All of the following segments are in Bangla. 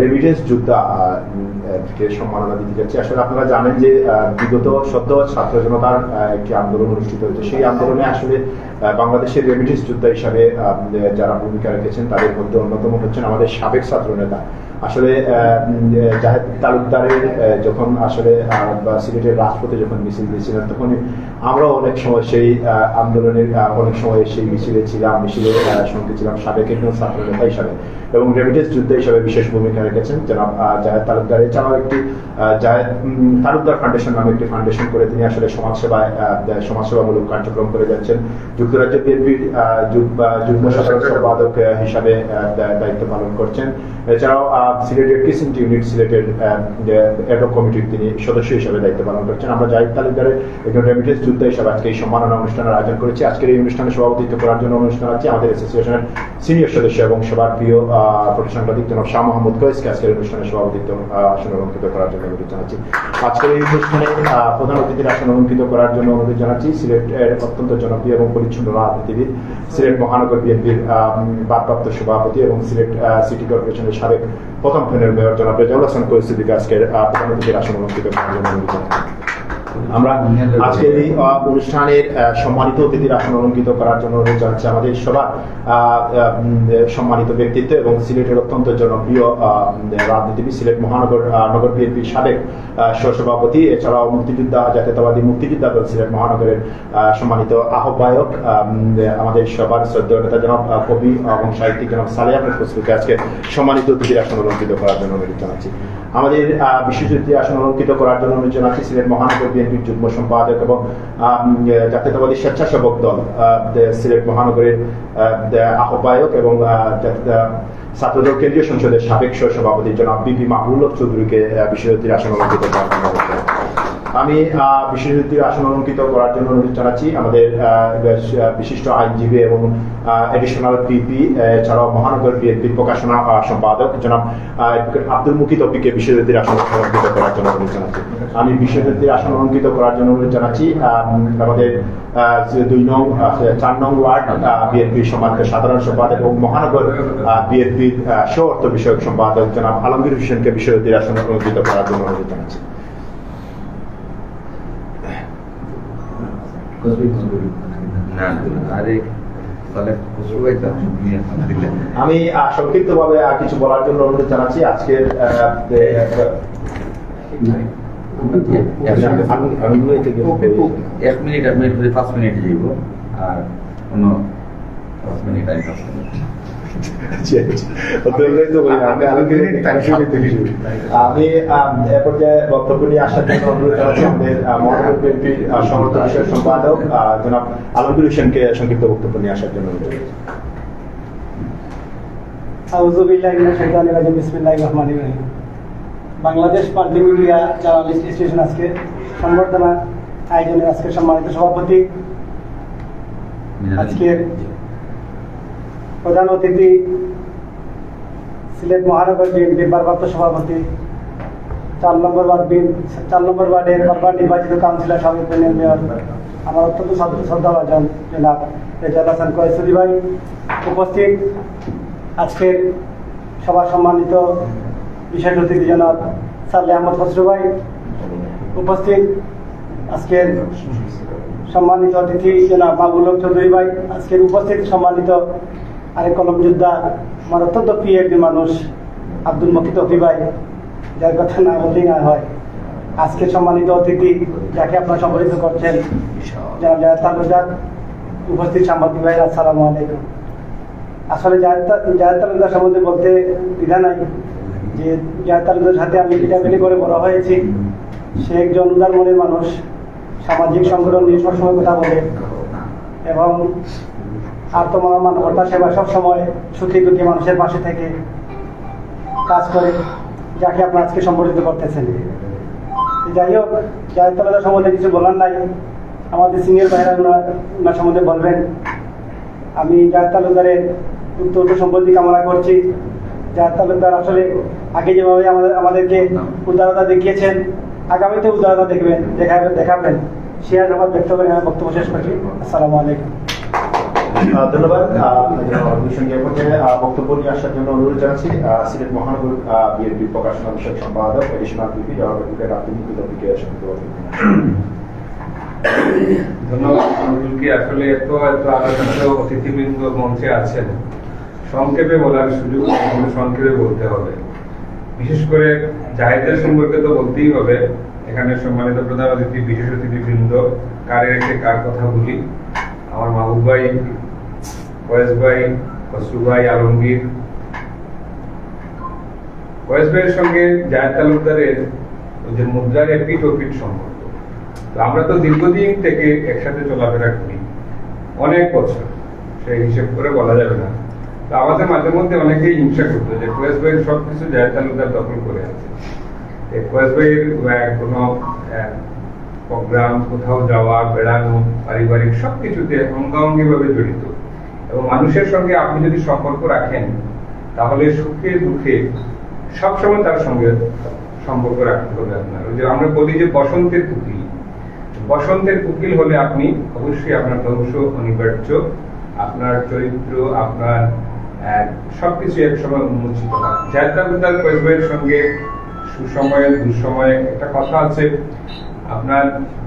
রেমিটেন্স যোদ্ধা কে সম্মাননা দিতে যাচ্ছি। আসলে আপনারা জানেন যে বিগত সদ্য ছাত্র জনতার একটি আন্দোলন অনুষ্ঠিত হয়েছে। সেই আন্দোলনে আসলে বাংলাদেশের রেমিটেন্স যোদ্ধা হিসাবে যারা ভূমিকা রেখেছেন তাদের মধ্যে অন্যতম হচ্ছেন আমাদের সাবেক ছাত্র নেতা আসলে জাহেদ তালুকদারের যখন আসলে সিলেটের রাজপথে যখন মিছিল দিয়েছিলেন তখন আমরা অনেক সময় সেই আন্দোলনের অনেক সময় সেই মিছিলে ছিলাম, মিছিলের সঙ্গে ছিলাম সাবেক একজন ছাত্র নেতা হিসাবে এবং রেমিটেন্স যোদ্ধা হিসাবে বিশেষ ভূমিকা রেখেছেন জনাব জাহেদ তালুকদার। এছাড়াও একটি জাহেদ তালুকদার ফাউন্ডেশন নামে একটি ফাউন্ডেশন করে তিনি আসলে সমাজসেবামূলক কার্যক্রম করে যাচ্ছেন। যুক্তরাজ্য বিএনপির যুগ্ম সাধারণ সম্পাদক হিসাবে দায়িত্ব পালন করছেন। এছাড়াও সিলেটের ক্রিসেন্ট ইউনিট সিলেটের অ্যাডহক কমিটির তিনি সদস্য হিসেবে দায়িত্ব পালন করছেন। আমরা জাহেদ তালুকদারের একজন রেমিটেন্স যোদ্ধা হিসেবে আজকে এই সম্মাননা অনুষ্ঠানের আয়োজন করেছি। আজকের এই অনুষ্ঠানে সভাপতিত্ব করার জন্য অনুষ্ঠান আছে আমাদের অ্যাসোসিয়েশনের সিনিয়র সদস্য এবং সবার প্রিয় প্রতিষ্ঠানবাদিক জনাব শাহ মোহাম্মদ কয়েসকে আজকের অনুষ্ঠানে সভাপতিত্ব আসন অলঙ্কৃত করার জন্য অনুরোধ জানাচ্ছি। আজকের এই অনুষ্ঠানে প্রধান অতিথির আসন অলঙ্কৃত করার জন্য অনুরোধ জানাচ্ছি সিলেটের অত্যন্ত জনপ্রিয় এবং পরিচ্ছন্ন রাজনীতিবিদ, সিলেট মহানগর বিএনপির ভারপ্রাপ্ত সভাপতি এবং সিলেট সিটি কর্পোরেশনের সাবেক প্রথম ফেনের মেয়র জনাব রেজাউল হাসান কয়েসকে আজকের প্রধান অতিথির আসন অলঙ্কৃত করার জন্য অনুরোধ জানাচ্ছি। আমরা আজকের এই অনুষ্ঠানের সম্মানিত অতিথির আসন অলঙ্কৃত করার জন্য অনুরোধ জানাচ্ছি আমাদের সবার সম্মানিত ব্যক্তিত্ব এবং সিলেটের অত্যন্ত জনপ্রিয় রাজনীতিবিদ, সিলেট নগর বিএনপির সাবেক সহসভাপতি, এছাড়াও মুক্তিযোদ্ধা জাতীয়তাবাদী মুক্তিযোদ্ধা দল সিলেট মহানগরের সম্মানিত আহ্বায়ক, আমাদের সবার শ্রদ্ধেয় নেতা জনাব কবি এবং সাহিত্যিক জনাব সালেহ আহমেদ খসরুকে আজকে সম্মানিত অতিথির আসন অলঙ্কৃত করার জন্য অনুরোধ জানাচ্ছি। আমাদের বিশেষ অতিথির আসন অলঙ্কৃত করার জন্য অনুরোধ জানাচ্ছি সিলেট মহানগর বিএনপির যুগ্ম সম্পাদক এবং জাতীয়তাবাদী স্বেচ্ছাসেবক দল সিলেট মহানগরের আহ্বায়ক এবং ছাত্রদল কেন্দ্রীয় সংসদের সাবেক সভাপতি জনাব বিপি মাহবুল হক চৌধুরীকে বিশেষ অতিথির আসন অলঙ্কৃত করার জন্য আমি বিশেষ অতিথির আসন অলঙ্কৃত করার জন্য অনুরোধ জানাচ্ছি আমাদের বিশিষ্ট আইনজীবী এবং এডিশনাল পিপি এছাড়াও মহানগর বিএনপির প্রকাশনা সম্পাদক জনাব আব্দুল মুকিত তৌফিককে বিশেষ অতিথির আসন অলঙ্কৃত করার জন্য অনুরোধ জানাচ্ছি। আমি বিশেষ অতিথির আসন অলঙ্কৃত করার জন্য অনুরোধ জানাচ্ছি আমাদের 4 নং ওয়ার্ড বিএনপির সম্মানিত সাধারণ সম্পাদক এবং মহানগর বিএনপির স্ব অর্থ বিষয়ক সম্পাদক জনাব আলমগীর হোসেনকে বিশেষ অতিথির আসন অলঙ্কৃত করার জন্য অনুরোধ জানাচ্ছি। আমি সংক্ষিপ্ত ভাবে কিছু বলার জন্য অনুরোধ জানাচ্ছি। আজকের এক মিনিট 5 মিনিট যাইব আর কোনো 5 মিনিট আমি পর্যায়ে বক্তব্য নিয়ে আসার জন্য অনুরোধ জানাচ্ছি আমাদের মহানগর বিএনপির সমর্থন বিষয়ক সম্পাদক জনাব আলমগীর হোসেনকে সংক্ষিপ্ত বক্তব্য নিয়ে আসার জন্য অনুরোধ জানাচ্ছি। বাংলাদেশ মাল্টিমিডিয়া জার্নালিস্ট অ্যাসোসিয়েশন আজকে সংবর্ধনা আয়োজনের আজকে সম্মানিত সভাপতি, আজকের প্রধান অতিথি সিলেট মহানগর বিএনপির ভারপ্রাপ্ত সভাপতি, 4 নম্বর ওয়ার্ডের বারবার নির্বাচিত কাউন্সিলর সাবেক মেয়র আমার অত্যন্ত শ্রদ্ধাভাজন জনাব রেজাউল হাসান কয়েসুদ্দি ভাই, উপস্থিত আজকের সবার সম্মানিত বিশেষ অতিথি জনাব সালেহ আহমেদ খসরু ভাই, উপস্থিত আজকের সম্মানিত অতিথি জনাব মাহবুল হক চৌধুরী ভাই, আজকের উপস্থিত সম্মানিত আরেক কলম যোদ্ধা আমার অত্যন্ত প্রিয় একজন মানুষ আব্দুল মুকিত তৌফিক ভাই, যার কথা না বললেই না হয়। আজকের সম্মানিত অতিথি যাকে আপনারা সম্বোধিত করছেন জনাব জাহেদ তালুকদার, উপস্থিত সাংবাদিক ভাই, আসসালামু আলাইকুম। আসলে জাহেদ তালুকদার সম্বন্ধে বলতে দ্বিধা নাই যে জাহেদ তালুকদারের সাথে আমি পিটাপিটি করে বড় হয়েছি। সে একজন উদার মনের মানুষ, সামাজিক সংগঠন নিয়ে সবসময় কথা বলে এবং আত্মমানবতা সেবা সবসময় সুখী দুঃখী মানুষের পাশে থেকে কাজ করে, যাকে আপনারা আজকে সম্বোধিত করতেছেন। যাই হোক, জাহেদ তালুকদার সম্বন্ধে কিছু বলার নাই, আমাদের সিনিয়র ভাইরা ওনার সম্বন্ধে বলবেন। আমি জাহেদ তালুকদারের উত্তর সম্পত্তি কামনা করছি। জাহেদ তালুকদার আসলে আগে যেভাবে আমাদেরকে উদারতা দেখিয়েছেন, আগামীতে উদারতা দেখাবেন। সে আর আমার ব্যক্ত করে আমি বক্তব্য শেষ করছি। আসসালামু আলাইকুম। ধন্যবাদ। সঙ্গে এ পর্যায়ে বক্তব্য নিয়ে আসার জন্য অনুরোধ জানাচ্ছি সিলেট মহানগর বিএনপির প্রকাশনা বিষয়ক সম্পাদক এডিশনাল পিপি জনাব রাজনীতি দপ্তরের সভাপতি। ধন্যবাদ কি আসলে এত আলোচিত অতিথিবৃন্দ মঞ্চে আছেন, সংক্ষেপে বলার সুযোগ সংক্ষেপে বলতে হবে। বিশেষ করে জাহেদের সম্পর্কে তো বলতেই হবে। এখানে সম্মানিত প্রধান অতিথি, বিশেষ অতিথিবৃন্দ, কারে রেখে কার কথা বলি। আমার মাহবুব ভাই, ফয়েজ ভাই, খসরু ভাই, আলমগীর। ফয়েজ ভাইয়ের সঙ্গে জাহেদ তালুকদারের যে মুদ্রার এপিট ওপিট সম্পর্ক, তো আমরা তো দীর্ঘদিন থেকে একসাথে চলাফেরা করি, অনেক বছর, সেই হিসেব করে বলা যাবে না। তো আমাদের মাঝে মধ্যে অনেকেই হিংসা করতো যে ফয়েজ ভাইয়ের সবকিছু জাহেদ তালুকদার দখল করে আছে। ফয়েজ ভাইয়ের কোনো প্রোগ্রাম, কোথাও যাওয়া, বেড়ানো, পারিবারিক সবকিছুতে অঙ্গাঙ্গি ভাবে জড়িত। এবং মানুষের সঙ্গে আপনি যদি সম্পর্ক রাখেন, তাহলে সুখে দুঃখে সবসময় তার সঙ্গে সম্পর্ক রাখতে হবে আপনার। ওই যে আমরা বলি যে বসন্তের কুকিল, বসন্তের কুকিল হলে আপনি অবশ্যই আপনার ধ্বংস অনিবার্য, আপনার চরিত্র, আপনার সবকিছু একসময় উন্মোচিত হয়। জাহেদ তালুকদার ফয়েজ ভাইয়ের সঙ্গে সুসময়ে দুঃসময়ে একটা কথা আছে, আপনার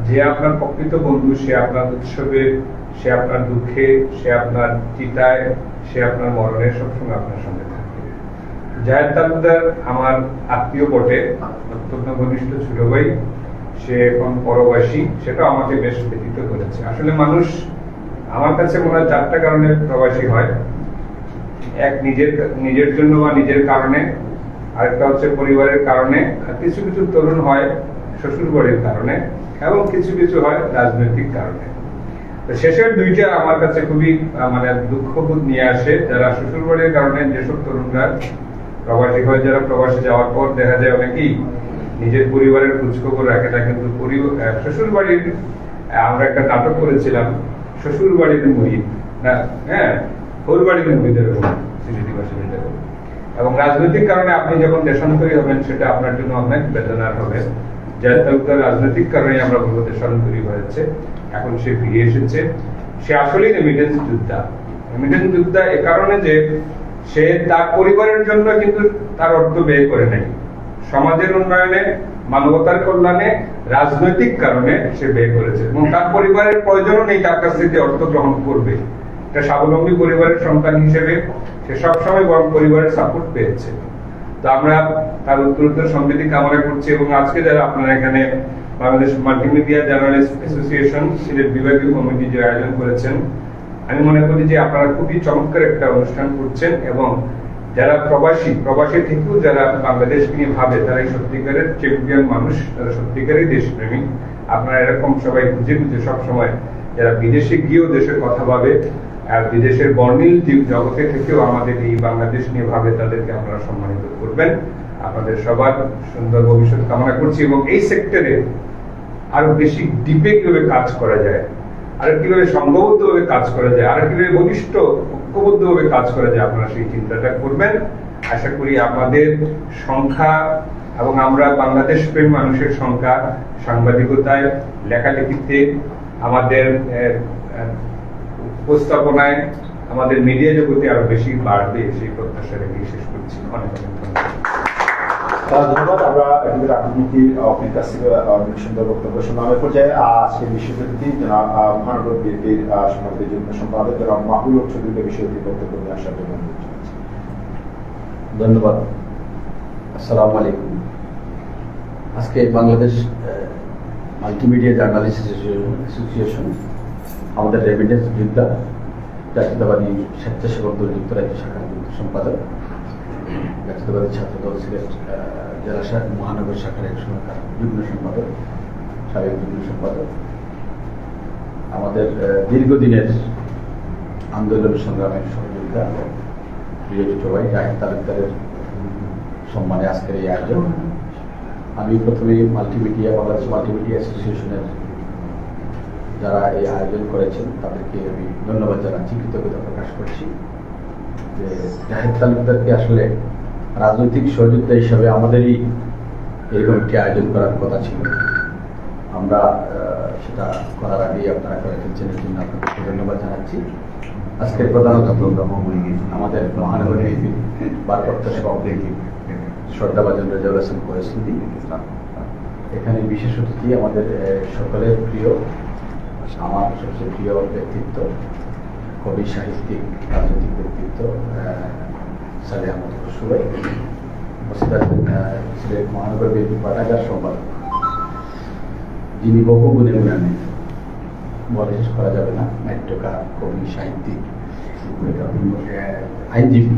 যে আপনার প্রকৃত বন্ধু, সে আপনার উৎসবে, সে আপনার দুঃখে, সে আপনার চিতায়, সে আপনার মরণে সবসময় আপনার সঙ্গে থাকে। জাহেদ তালুকদার আমার আত্মীয় বটে, অত্যন্ত ঘনিষ্ঠ ছোট ভাই। সে এখন পরবাসী, সেটা আমাকে বেশ ব্যথিত করেছে। আসলে মানুষ আমার কাছে মনে হয় 4টা কারণে প্রবাসী হয়। এক, নিজের জন্য বা নিজের কারণে, আরেকটা হচ্ছে পরিবারের কারণে, আর কিছু কিছু তরুণ হয় শ্বশুর বাড়ির কারণে, এবং কিছু কিছু হয় রাজনৈতিক কারণে। তো শেষের 2টা আমার কাছে খুবই দুঃখবোধ নিয়ে আসে। যারা শ্বশুর বাড়ির কারণে, যেসব তরুণরা প্রবাসী হয়, যারা প্রবাসী যাওয়ার পর দেখা যায় অনেকেই নিজের পরিবারের খোঁজখবর রাখে না, কিন্তু শ্বশুর বাড়ির, আমরা একটা নাটক করেছিলাম শ্বশুর বাড়ির মুহিত, হ্যাঁ, ওর বাড়ির মুহিতের সিলেটি ভাষায়। এবং রাজনৈতিক কারণে আপনি যখন দেশান্তরী হবেন, সেটা আপনার জন্য অনেক বেদনার হবে। জাহেদ তালুকদার রাজনৈতিক কারণে আমরা বলবো দেশান্তরী হয়েছে, এখন সে ফিরে এসেছে। সে আসলেই রেমিটেন্স যোদ্ধা। রেমিটেন্স যোদ্ধা এ কারণে যে সে তার পরিবারের জন্য কিন্তু তার অর্থ ব্যয় করে নাই, সমাজের উন্নয়নে, মানবতার কল্যাণে, রাজনৈতিক কারণে সে ব্যয় করেছে। এবং তার পরিবারের প্রয়োজনও নেই তার কাছ থেকে অর্থ গ্রহণ করবে। একটা স্বাবলম্বী পরিবারের সন্তান হিসেবে সে সবসময় পরিবারের সাপোর্ট পেয়েছে। তো আমরা তার উত্তরোত্তর সমৃদ্ধি কামনা করছি। এবং আজকে যারা আপনারা এখানে Bangladesh multimedia journalist association Sylhet বিভাগীয় কমিটি যে আয়োজন করেছেন, আমি মনে করি যে আপনারা খুবই চমৎকার একটা অনুষ্ঠান করছেন। এবং যারা প্রবাসী থেকেও যারা বাংলাদেশ নিয়ে ভাবে, তারা এই সত্যিকারের চ্যাম্পিয়ন মানুষ, তারা সত্যিকারই দেশপ্রেমী। আপনারা এরকম সবাই বুঝে বুঝে সবসময় যারা বিদেশে গিয়েও দেশের কথা ভাবে, আর বিদেশের বর্ণিল জগতে থেকেও আমাদের এই বাংলাদেশ নিয়ে ভাবে, তাদেরকে আপনারা সম্মানিত করবেন। আপনাদের সবার সুন্দর ভবিষ্যৎ কামনা করছি। এবং এই সেক্টরে আরো বেশি ডিপে কিভাবে কাজ করা যায়, আর কিভাবে সংঘবদ্ধভাবে কাজ করা যায়, আর কিভাবে ঘনিষ্ঠ ঐক্যবদ্ধভাবে কাজ করা যায়, আপনারা সেই চিন্তাটা করবেন। আশা করি আমাদের সংখ্যা এবং আমরা বাংলাদেশ প্রেমী মানুষের সংখ্যা সাংবাদিকতায়, লেখালেখিতে, আমাদের উপস্থাপনায়, আমাদের মিডিয়া জগতে আরো বেশি বাড়বে, সেই প্রত্যাশা রেখে শেষ করছি। অনেক অনেক ধন্যবাদ। আমরা রাজনীতি অফিস কাছ থেকে অনেক সুন্দর বক্তব্য শুনলাম। এ পর্যায়ে আজকের বিশেষ অতিথি মহানগর বিএনপির সমাজের যুগ্ম সম্পাদক জনাব মাহবুব চৌধুরীকে বিষয়টি বক্তব্য নিয়ে আসার জন্য ধন্যবাদ। আসসালামু আলাইকুম। আজকে বাংলাদেশ মাল্টিমিডিয়া জার্নালিস্ট অ্যাসোসিয়েশন, আমাদের রেমিটেন্স যোদ্ধা, জাতীয়তাবাদী স্বেচ্ছাসেবক দল যুক্তরাজ্য শাখার সম্পাদক, জাতীয়তাবাদী ছাত্র দল সিলেট জেলা মহানগর শাখার এক সময়কার যুগ্ম সম্পাদক, সাবেক যুগ্ম সম্পাদক, আমাদের দীর্ঘদিনের আন্দোলন সংগ্রামের সহযোগিতা প্রিয় ছোট ভাই জাহেদ তালুকদারের সম্মানে আজকের এই আয়োজন। আমি প্রথমে বাংলাদেশ মাল্টিমিডিয়া অ্যাসোসিয়েশনের যারা এই আয়োজন করেছেন তাদেরকে আমি ধন্যবাদ জানাচ্ছি, কৃতজ্ঞতা প্রকাশ করছি যে জাহেদ তালুকদারকে আসলে রাজনৈতিক সহযোগিতা হিসাবে আমাদেরই এরকম একটি আয়োজন করার কথা ছিল। আমরা সেটা করার আগেই আপনারা করে ফেলছেন, এর জন্য আপনাদেরকে ধন্যবাদ জানাচ্ছি। আজকের প্রধান অতিথি আমাদের মহানগর বিএনপির ভারপ্রাপ্ত সভাপতি শ্রদ্ধাভাজন রেজাউল হাসান কোয়েসুদ্দি, এখানে বিশেষ অতিথি আমাদের সকলের প্রিয়, আমার সবচেয়ে প্রিয় ব্যক্তিত্ব, কবি, সাহিত্যিক, রাজনৈতিক ব্যক্তিত্ব সালেহ আহমদ খসরু ভাই, উপস্থিত আছেন সিলেট মহানগর বিএনপি পাঠাগার সম্পাদক, যিনি বহু গুণে গুণান্বিত, বলে শেষ করা যাবে না, নাট্যকার, কবি, সাহিত্যিক, আইনজীবী,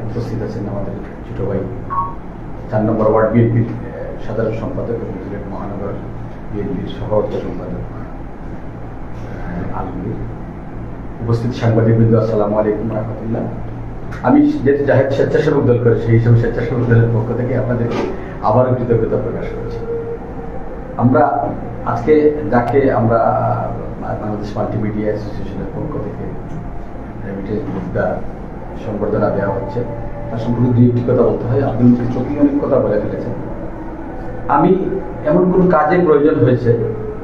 উপস্থিত আছেন আমাদের ছোট ভাই 4 নম্বর ওয়ার্ড বিএনপির সাধারণ সম্পাদক এবং সিলেট মহানগর বিএনপির সভাপতি সম্পাদক আলমগীর, উপস্থিত সাংবাদিকবৃন্দ, আসসালামু আলাইকুম রহমতুল্লাহ। আমি যেহেতু জাহেদ স্বেচ্ছাসেবক দল করে, সেই হিসেবে স্বেচ্ছাসেবক দলের পক্ষ থেকে আপনাদের আবারও কৃতজ্ঞতা প্রকাশ করছি। আমরা আজকে যাকে আমরা বাংলাদেশ মাল্টিমিডিয়া অ্যাসোসিয়েশনের পক্ষ থেকে রেমিটেন্স মুদ্রা সংবর্ধনা দেওয়া হচ্ছে, তার সম্পর্কে দুই একটি কথা বলতে হয়। আপনি চোখে অনেক কথা বলে ফেলেছেন। আমি এমন কোনো কাজের প্রয়োজন হয়েছে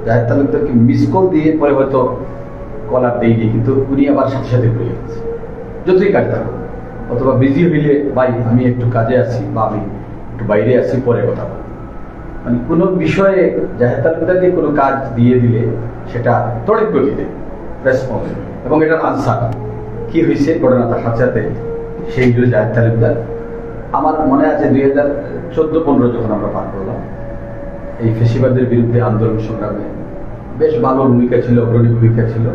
জাহেদ তালুকদারকে মিস কল দিয়ে পরে হয়তো কলার দিইনি, কিন্তু উনি আবার সাথে সাথে ঘুরে গেছে, যতই কাজ থাকুক, অথবা বিজি হইলে ভাই আমি একটু কাজে আছি বা আমি একটু বাইরে আছি, পরে কথা বলবো। মানে কোনো বিষয়ে জাহেদ তালুকদারকে কোনো কাজ দিয়ে দিলে সেটা তড়িৎ গতিতে রেসপন্স এবং এটার আনসার কি হয়েছে ঘটনা তার সাথে সাথে সেইগুলো জাহেদ তালুকদার। আমার মনে আছে 2014-15 যখন আমরা পার করলাম, এই ফেসিবাদের বিরুদ্ধে আন্দোলন সংগ্রামে বেশ ভালো ভূমিকা ছিল, অগ্রণী ভূমিকা ছিল।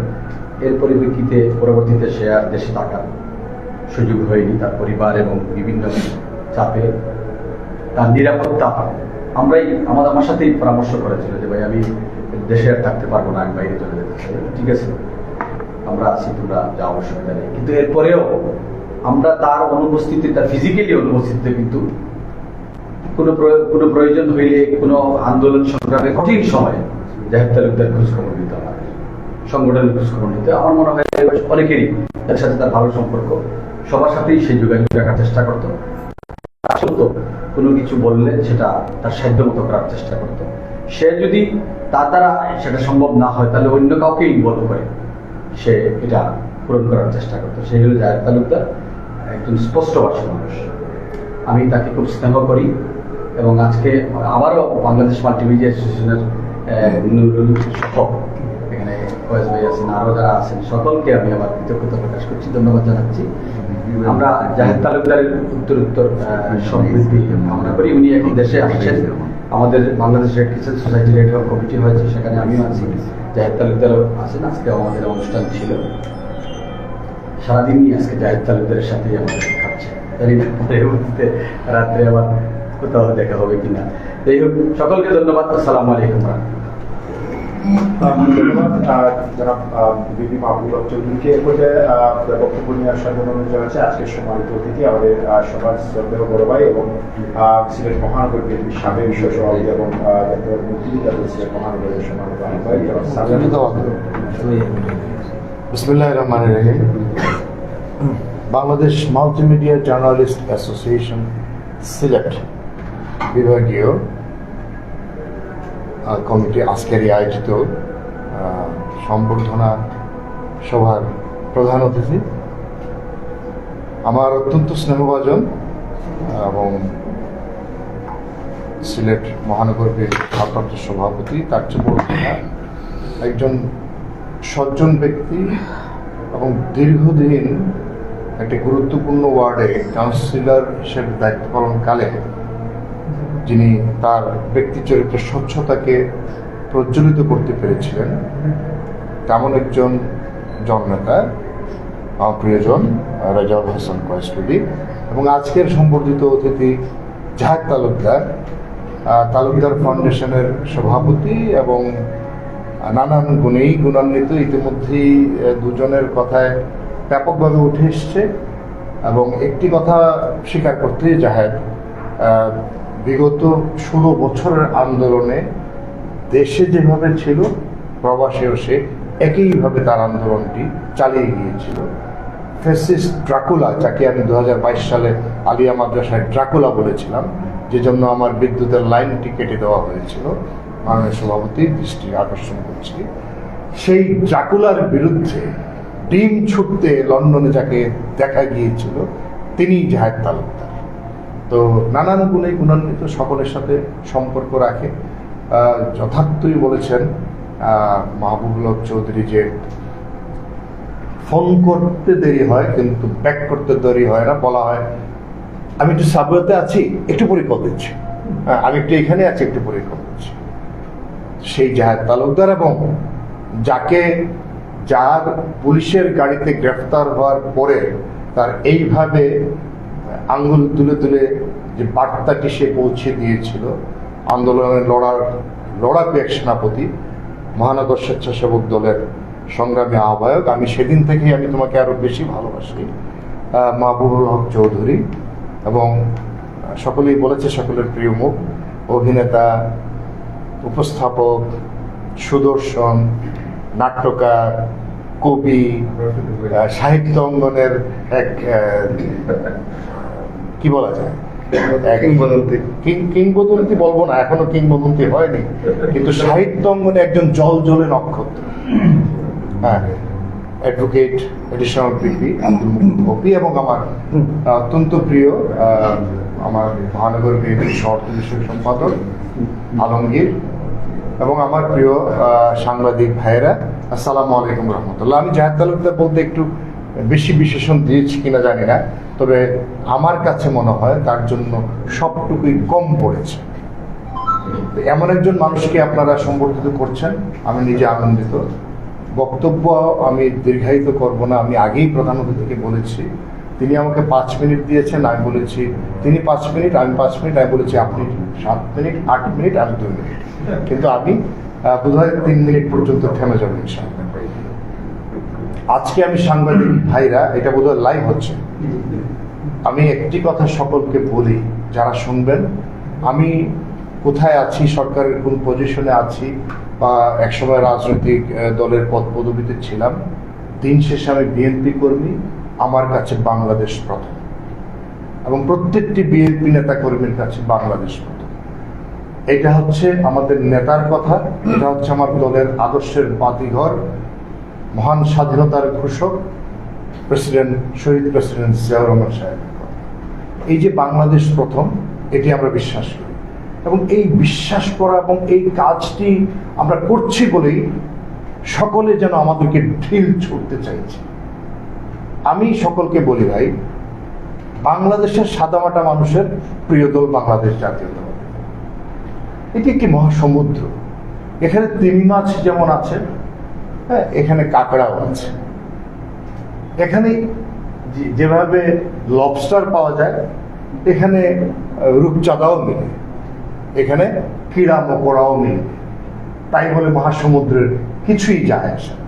এর পরিপ্রেক্ষিতে পরবর্তীতে সে আর দেশে থাকার সুযোগ হয়নি, তার পরিবার এবং বিভিন্ন চাপে তার নিরাপত্তা আমরাই আমার সাথেই পরামর্শ করেছিল যে ভাই আমি দেশে আর থাকতে পারবো না, আমি বাইরে চলে যেতে চাই। ঠিক আছে, আমরা আছি, তোমরা যাওয়ার অসুবিধা নেই। কিন্তু এরপরেও আমরা তার অনুপস্থিতিতে, তার ফিজিক্যালি অনুপস্থিতিতে কিন্তু কোনো প্রয়োজন হইলে, কোনো আন্দোলন সংগ্রামে কঠিন সময়ে জাহেদ তালুকদার খোঁজখবর দিতে, আমাদের সংগঠনের খোঁজখবর নিতে। আমার মনে হয় অনেকেরই তার সাথে তার ভালো সম্পর্ক, সবার সাথেই সেই যোগাযোগ রাখার চেষ্টা করতো। আসলে কোনো কিছু বললে সেটা তার সাধ্য মতো করার চেষ্টা করতো। সে যদি তার দ্বারা সেটা সম্ভব না হয়, তাহলে অন্য কাউকে ইনভলভ করে সে এটা পূরণ করার চেষ্টা করতো। সেই হলো জাহেদ তালুকদার, একজন স্পষ্টভাষী মানুষ। আমি তাকে খুব স্নেহ করি এবং আজকে আবারও বাংলাদেশ মাল্টিমিডিয়া অ্যাসোসিয়েশনের সহ এখানে ফয়েজ ভাই আছেন, আরও যারা আছেন, সকলকে আমি আমার কৃতজ্ঞতা প্রকাশ করছি, ধন্যবাদ জানাচ্ছি। আমরা জাহেদ তালুকদারের উত্তর সমৃদ্ধি কামনা করি। উনি এখন দেশে আসছেন, আমাদের Bangladesh Red Crescent Society ad hoc committee হয়েছে, সেখানে আমিও আছি, জাহেদ তালুকদারও আছেন। আজকে আমাদের অনুষ্ঠান ছিল, সারাদিনই আজকে জাহেদ তালুকদারের সাথেই আমাদের খাচ্ছে, জানি না পরবর্তীতে রাত্রে আবার কোথাও দেখা হবে কিনা। যাই হোক, সকলকে ধন্যবাদ। আসসালামু আলাইকুম। ধন্যবাদ জনাব বিপি মাহবুব চৌধুরীকে এ পর্যায়ে বক্তব্য নিয়ে আসার জন্য অনুরোধ জানাচ্ছি আজকের সম্মানিত অতিথি, আমাদের সবার শ্রদ্ধেয় বড় ভাই এবং সিলেট মহানগর বিএনপির সাবেক সভাপতি এবং মুক্তিযোদ্ধা সিলেট মহানগরের সম্মানিত আহ্বায়ক জনাব সালেহ আহমদ। বিসমিল্লাহির রহমানির রহিম। Bangladesh multimedia journalist association Sylhet বিভাগীয় কমিটি আজকের এই আয়োজিত সম্বর্ধনা সভার প্রধান অতিথি, আমার অত্যন্ত স্নেহভাজন এবং সিলেট মহানগর বিএনপির ভারপ্রাপ্ত সভাপতি, তার চেয়ে বড় কথা একজন সজ্জন ব্যক্তি এবং দীর্ঘদিন একটি গুরুত্বপূর্ণ ওয়ার্ডে কাউন্সিলর হিসেবে দায়িত্ব পালনকালে যিনি তার ব্যক্তি চরিত্রের স্বচ্ছতাকে প্রজ্বলিত করতে পেরেছিলেন, তেমন একজন জননেতা, আমার প্রিয়জন রেজাউল হাসান কোয়েসুদ্দি, এবং আজকের সম্বর্ধিত অতিথি জাহেদ তালুকদার, তালুকদার ফাউন্ডেশনের সভাপতি এবং নানান গুণেই গুণান্বিত। ইতিমধ্যেই দুজনের কথায় ব্যাপকভাবে উঠে এসছে এবং একটি কথা স্বীকার করতে, জাহেদ বিগত 16 বছরের আন্দোলনে দেশে যেভাবে ছিল, প্রবাসেও সে একইভাবে তার আন্দোলনটি চালিয়ে গিয়েছিল। ফ্যাসিস্ট ড্রাকুলা, যাকে আমি 2022 সালে আলিয়া মাদ্রাসায় ড্রাকুলা বলেছিলাম, যে জন্য আমার বিদ্যুতের লাইনটি কেটে দেওয়া হয়েছিল, মাননীয় সভাপতির দৃষ্টি আকর্ষণ করছি। সেই ড্রাকুলার বিরুদ্ধে ডিম ছুটতে লন্ডনে যাকে দেখা গিয়েছিল তিনি জাহেদ তালুকদার। তো নানান গুণে গুণান্বিত, সকলের সাথে সম্পর্ক রাখে। যথার্থই বলেছেন মাহবুবুল হক চৌধুরী যে ফোন করতে দেরি হয় কিন্তু ব্যাক করতে দেরি হয় না। বলা হয় আমি একটু সাবওয়েতে আছি, একটু পরে কল দিচ্ছি, আমি একটু এখানে আছি, একটু পরে কল দিচ্ছি। সেই জাহেদ তালুকদার এবং যার পুলিশের গাড়িতে গ্রেফতার হওয়ার পরে তার এইভাবে আঙ্গুল তুলে তুলে যে বার্তাটি সে পৌঁছে দিয়েছিল, আন্দোলনের লড়াকু এক সেনাপতি, মহানগর স্বেচ্ছাসেবক দলের সংগ্রামী আহ্বায়ক, আমি সেদিন থেকেই আমি তোমাকে আরো বেশি ভালোবাসি, মাহবুবুল হক চৌধুরী। এবং সকলেই বলেছে সকলের প্রিয় মুখ, অভিনেতা, উপস্থাপক, সুদর্শন, নাট্যকার, কবি, সাহিত্য অঙ্গনের এক কি বলা যায়, কিংবদন্তি বলবো না, এখনো কিংবদন্তি হয়নি, কিন্তু সাহিত্য অঙ্গনে একজন জল নক্ষত্র। হ্যাঁ, অ্যাডভোকেট এডিশনাল পিপি আব্দুল মুকিম পপি এবং আমার অত্যন্ত প্রিয় আমার মহানগর বিএনপির শহর বিষয়ক সম্পাদক আলমগীর এবং আমার প্রিয় সাংবাদিক ভাইয়েরা, আসসালামু আলাইকুম রহমতুল্লাহ। আমি জাহেদ তালুকদার বলতে একটু বেশি বিশেষণ দিয়েছি কিনা জানি না, তবে আমার কাছে মনে হয় তার জন্য সবটুকুই কম পড়েছে। এমন একজন মানুষকে আপনারা সম্বর্ধিত করছেন, আমি নিজে আনন্দিত। বক্তব্য আমি দীর্ঘায়িত করব না, আমি আগেই প্রধান অতিথিকে বলেছি, তিনি আমাকে 5 মিনিট দিয়েছেন, আমি বলেছি তিনি 5 মিনিট, আমি 5 মিনিট, আমি বলেছি আপনি 7 মিনিট, 8 মিনিট, আমি 2 মিনিট, কিন্তু আমি বোধহয় 3 মিনিট পর্যন্ত থেমে যাবো ইনশাআল্লাহ। আজকে আমি সাংবাদিক ভাইরা, এটা বোধহয় লাইভ হচ্ছে, আমি একটি কথা সকলকে বলি, যারা শুনবেন, আমি কোথায় আছি, সরকারের কোন পজিশনে আছি, বা একসময় রাজনৈতিক দলের পদ পদবিতে ছিলাম, দিন শেষে আমি বিএনপি কর্মী, আমার কাছে বাংলাদেশ প্রথম, এবং প্রত্যেকটি বিএনপি নেতা কর্মীর কাছে বাংলাদেশ প্রথম। এটা হচ্ছে আমাদের নেতার কথা, এটা হচ্ছে আমার দলের আদর্শের বাতিঘর, মহান স্বাধীনতার ঘোষক শহীদ প্রেসিডেন্ট জিয়াউর রহমান সাহেবের কথা। এই যে বাংলাদেশ প্রথম, এটি আমরা বিশ্বাস করি, এবং এই বিশ্বাস করা এবং এই কাজটি আমরা করছি বলেই সকলে যেন আমাদেরকে ঢিল ছুটতে চাইছে। আমি সকলকে বলি ভাই, বাংলাদেশের সাদামাটা মানুষের প্রিয় দল বাংলাদেশ জাতীয়তাবাদী দল। এটি একটি মহাসমুদ্র, এখানে তিমি মাছ যেমন আছে, হ্যাঁ, এখানে কাঁকড়াও আছে। এখানে যেভাবে লবস্টার পাওয়া যায়, এখানে রূপচাঁদাও মিলে, এখানে কীড়া মকড়াও মিলে। তাই বলে মহাসমুদ্রের কিছুই যায় আসে না।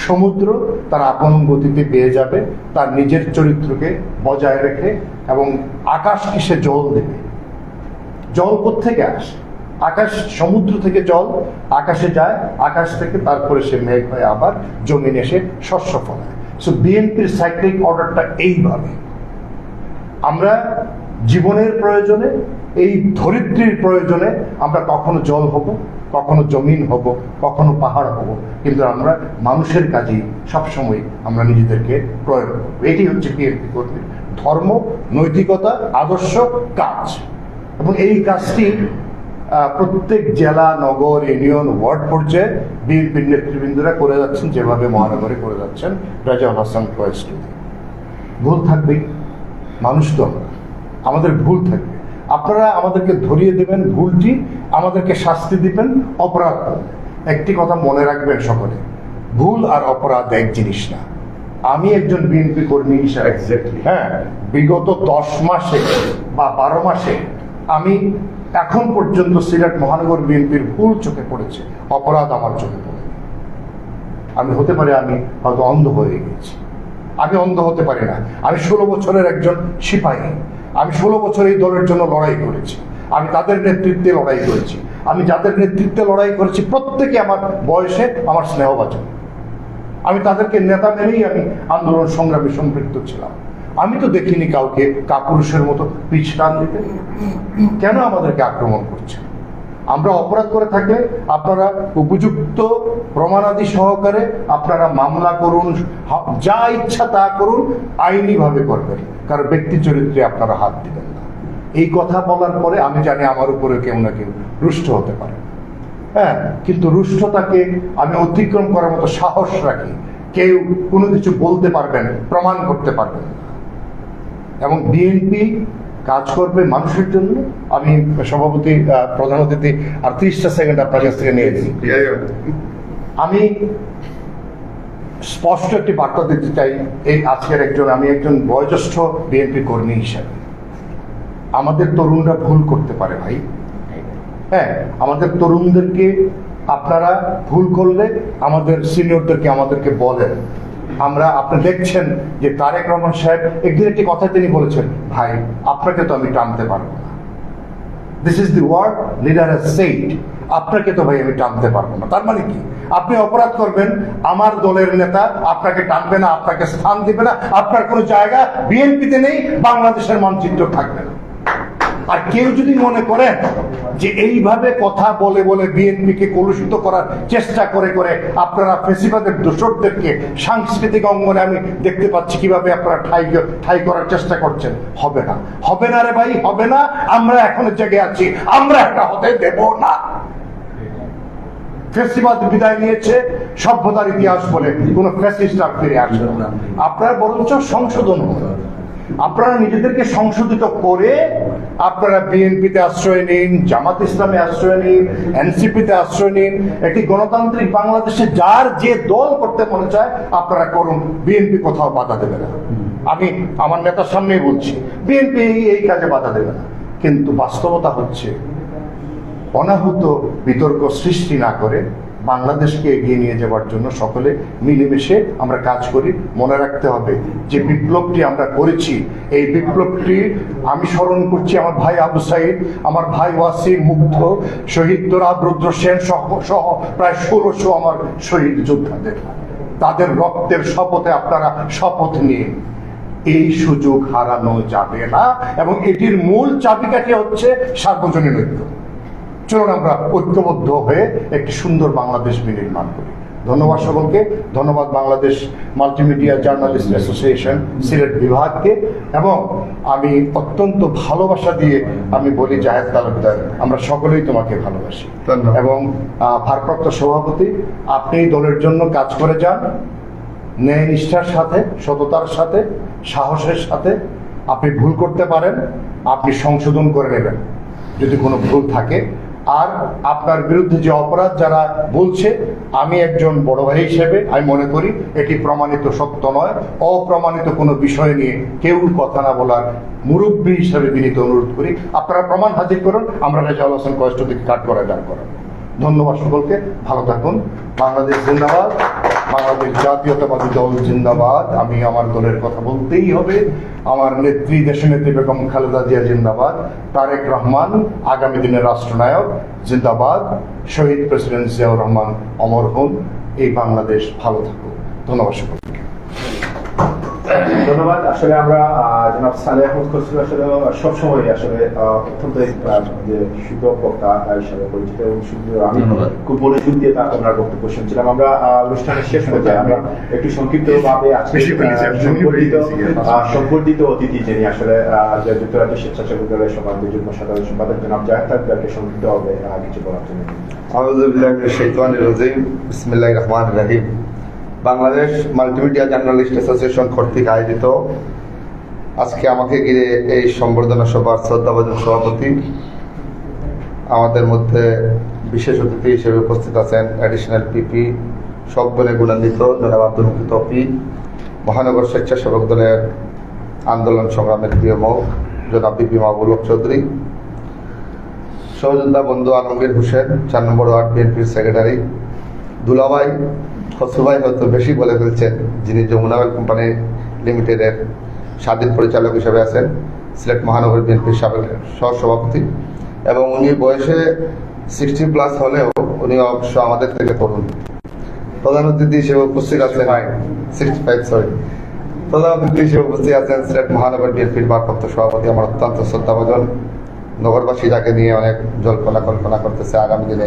সমুদ্র তার আপন গতিতে পেয়ে যাবে, তার নিজের চরিত্রকে বজায় রেখে, এবং আকাশ কিসে জল দেবে? জল কোত্থেকে আসে? আকাশ, সমুদ্র থেকে জল আকাশে যায়, আকাশ থেকে তারপরে সে মেঘ হয়ে আবার জমিনে এসে শস্য ফলায়। সো বিএনপির সাইক্লিক অর্ডারটা এইভাবে। আমরা জীবনের প্রয়োজনে, এই ধরিত্রীর প্রয়োজনে আমরা কখনো জল হব, কখনো জমিন হব, কখনো পাহাড় হব, কিন্তু আমরা মানুষের কাজেই সবসময় আমরা নিজেদেরকে প্রয়োগ করব। এটি হচ্ছে বিএনপি কর্মীর ধর্ম, নৈতিকতা, আদর্শ, কাজ। এবং এই কাজটি প্রত্যেক জেলা, নগর, ইউনিয়ন, ওয়ার্ড পর্যায়ে বিএনপির নেতৃবৃন্দরা করে যাচ্ছেন, যেভাবে মহানগরে করে যাচ্ছেন রাজাউল হাসান কয়েসটি। ভুল থাকবেই, মানুষ তো আমরা, আমাদের ভুল থাকবে। আপনারা আমাদেরকে ধরিয়ে দেবেন ভুলটি, আমাদেরকে শাস্তি দিবেন অপরাধ। একটি কথা মনে রাখবেন সকলে, ভুল আর অপরাধ এক জিনিস না। আমি একজন বিএনপি কর্মী হিসাবে হ্যাঁ, বিগত 10 মাসে বা 12 মাসে আমি এখন পর্যন্ত সিলেট মহানগর বিএনপির ভুল চোখে পড়েছে, অপরাধ আমার চোখে পড়েনি। আমি হতে পারে আমি হয়তো অন্ধ হয়ে গেছি, আমি অন্ধ হতে পারি না। আমি 16 বছরের একজন সিপাহী, আমি 16 বছর এই দলের জন্য লড়াই করেছি, আমি তাদের নেতৃত্বে লড়াই করেছি। আমি যাদের নেতৃত্বে লড়াই করেছি প্রত্যেকে আমার বয়সে আমার স্নেহভাজন। আমি তাদেরকে নেতা মেনেই আমি আন্দোলন সংগ্রামে সম্পৃক্ত ছিলাম। আমি তো দেখিনি কাউকে কাপুরুষের মতো পিছ টান দিতে। কেন আমাদেরকে আক্রমণ করছে? আমরা অপরাধ করে থাকলে আপনারা উপযুক্ত প্রমাণাদি সহকারে আপনারা মামলা করুন, যা ইচ্ছা তা করুন, আইনিভাবে করবেন, কারণ ব্যক্তি চরিত্রে আপনারা হাত দিবেন না। এই কথা বলার পরে আমি জানি আমার উপরে কেউ না কেউ রুষ্ট হতে পারে, হ্যাঁ, কিন্তু রুষ্টতাকে আমি অতিক্রম করার মতো সাহস রাখি। কেউ কোনো কিছু বলতে পারবেন, প্রমাণ করতে পারবেন না। এবং বিএনপি কাজ করবে মানুষের জন্য। আমি সভাপতি, প্রধান অতিথি, আর 30টা সেকেন্ড আপনার কাছ থেকে নিয়ে নিই। আমি স্পষ্ট একটি বার্তা দিতে চাই এই আজকের আমি একজন বয়োজ্যেষ্ঠ বিএনপি কর্মী হিসেবে। আমাদের তরুণরা ভুল করতে পারে ভাই, হ্যাঁ, আমাদের তরুণদেরকে আপনারা ভুল করলে আমাদের সিনিয়রদেরকে আমাদেরকে বলেন। আপনি দেখছেন যে তারেক রহমান সাহেব একদিন একটি কথা তিনি বলেছেন, ভাই আপনাকে তো আমি টানতে পারবো না, this is the world leader has said, আপনাকে তো ভাই আমি টানতে পারবো না। তার মানে কি? আপনি অপরাধ করবেন, আমার দলের নেতা আপনাকে টানবে না, আপনাকে স্থান দিবে না, আপনার কোনো জায়গা বিএনপিতে নেই, বাংলাদেশের মানচিত্র থাকবে না। আর কেউ যদি মনে করেন যে এইভাবে কথা বলে বলে বিএনপিকে কলুষিত করার চেষ্টা করে করে আপনারা ফেসিবাদের দোসরদেরকে সাংস্কৃতিক অঙ্গনে আমি দেখতে পাচ্ছি কিভাবে আপনারা ঠাই করার চেষ্টা করছেন, হবে না, হবে না রে ভাই, হবে না। আমরা এখনো জেগে আছি, আমরা একটা হতে দেব না। ফেসিবাদ বিদায় নিয়েছে, সভ্যতার ইতিহাস বলে কোন ফ্যাসিস্ট আর ফিরে আসবে না। আপনারা বরঞ্চ সংশোধন করুন, আপনারা নিজেদেরকে সংশোধিত করে আপনারা বিএনপিতে আশ্রয় নিন, জামাত ইসলামে আশ্রয় নিন, এনসিপিতে আশ্রয় নিন। একটি গণতান্ত্রিক বাংলাদেশে যার যে দল করতে মনে চায় আপনারা করুন, বিএনপি কোথাও বাধা দেবে না। আমি আমার নেতার সামনেই বলছি, বিএনপি এই কাজে বাধা দেবে না। কিন্তু বাস্তবতা হচ্ছে অনাহুত বিতর্ক সৃষ্টি না করে বাংলাদেশকে এগিয়ে নিয়ে যাওয়ার জন্য সকলে মিলেমিশে আমরা কাজ করি। মনে রাখতে হবে যে বিপ্লবটি আমরা করেছি, এই বিপ্লবটি আমি স্মরণ করছি আমার ভাই আবু সাইদ, আমার ভাই ওয়াসিম, মুগ্ধ, শহীদ তোরাব, রুদ্র সেন সহ প্রায় 1600 আমার শহীদ যোদ্ধাদের, তাদের রক্তের শপথে আপনারা শপথ নিয়ে এই সুযোগ হারানো যাবে না। এবং এটির মূল চাবিকাঠি হচ্ছে সার্বজনীন ঐক্য। চলুন আমরা ঐক্যবদ্ধ হয়ে একটি সুন্দর বাংলাদেশ বিনির্মাণ করি। ধন্যবাদ সকলকে, ধন্যবাদ Bangladesh multimedia journalist association Sylhet বিভাগকে। এবং আমি অত্যন্ত ভালোবাসা দিয়ে আমি বলি, জাহেদ তালুকদার, আমরা সকলেই তোমাকে ভালোবাসি। এবং ভারপ্রাপ্ত সভাপতি, আপনি দলের জন্য কাজ করে যান ন্যায় নিষ্ঠার সাথে, সততার সাথে, সাহসের সাথে। আপনি ভুল করতে পারেন, আপনি সংশোধন করে নেবেন যদি কোনো ভুল থাকে। আর আপনার বিরুদ্ধে যে অপরাধ যারা বলছে, আমি একজন বড় ভাই হিসেবে আমি মনে করি এটি প্রমাণিত সত্য নয়। অপ্রমাণিত কোনো বিষয় নিয়ে কেউ কথা না বলার মুরব্বী হিসেবে বিনীত অনুরোধ করি, আপনারা প্রমাণ হাজির করুন, আমরা রেজাউল হোসেন কষ্ট থেকে কাট করে দান করার। ধন্যবাদ সকলকে, ভালো থাকুন। বাংলাদেশ জিন্দাবাদ, বাংলাদেশ জাতীয়তাবাদী দল জিন্দাবাদ। আমি আমার দলের কথা বলতেই হবে। আমার নেত্রী, দেশনেত্রী বেগম খালেদা জিয়া জিন্দাবাদ, তারেক রহমান আগামী দিনের রাষ্ট্রনায়ক জিন্দাবাদ, শহীদ প্রেসিডেন্ট জিয়াউর রহমান অমর হন। এই বাংলাদেশ ভালো থাকুক। ধন্যবাদ সকলকে। ধন্যবাদ। আসলে আমরা জনাব সালেহ আহমদ খসরু আসলে সবসময় আসলে অত্যন্ত যে সুযোগ বক্তা হিসাবে পরিচিত এবং সুন্দর। আমি খুব মনোযোগ দিয়ে ওনার বক্তব্য শুনছিলাম। আমরা অনুষ্ঠানের শেষ পর্যায়ে আমরা একটু সংক্ষিপ্ত ভাবে সম্পর্কিত অতিথি যিনি আসলে যুক্তরাজ্য স্বেচ্ছাসেবক দলের সভাপতি যুগ্ম সাধারণ সম্পাদক জনাব জাহেদ তালুকদারকে সংক্ষিপ্ত ভাবে কিছু বলার জন্য। আউযু বিল্লাহি মিনাশ শাইতানির রাজিম, বিসমিল্লাহির রহমানির রহিম। বাংলাদেশ মাল্টিমিডিয়া জার্নালিস্ট অ্যাসোসিয়েশন কর্তৃক আয়োজিত আজকে আমাকে ঘিরে এই সম্বর্ধনা সভার শ্রদ্ধাভাজন সভাপতি, আমাদের মধ্যে বিশেষ অতিথি হিসেবে উপস্থিত আছেন অ্যাডিশনাল পিপি, সব বলে গুণান্বিত জনাব আব্দুল মুকিত তৌফি, মহানগর স্বেচ্ছাসেবক দলের আন্দোলন সংগ্রামের প্রিয় মুখ জনাব বিপি মাহবুব হক চৌধুরী, সহযোদ্ধা বন্ধু আলমগীর হোসেন 4 নম্বর ওয়ার্ড বিএনপির সেক্রেটারি, দুলাভাই খসরুভাই হয়তো বেশি বলে ফেলছেন, যিনি যমুনা অয়েল কোম্পানি লিমিটেডের স্বাধীন পরিচালক হিসেবে আছেন, সিলেট মহানগর বিএনপির সাবেক সহসভাপতি, এবং উনি বয়সে 60+ হলেও উনি অবশ্য আমাদের থেকে তরুণ। প্রধান অতিথি হিসেবে উপস্থিত আছেন 65, সরি, প্রধান অতিথি হিসেবে উপস্থিত আছেন সিলেট মহানগর বিএনপির ভারপ্রাপ্ত সভাপতি, আমার অত্যন্ত শ্রদ্ধাভাজন নগরবাসী যাকে নিয়ে অনেক জল্পনা কল্পনা করতেছে, আগামী দিনে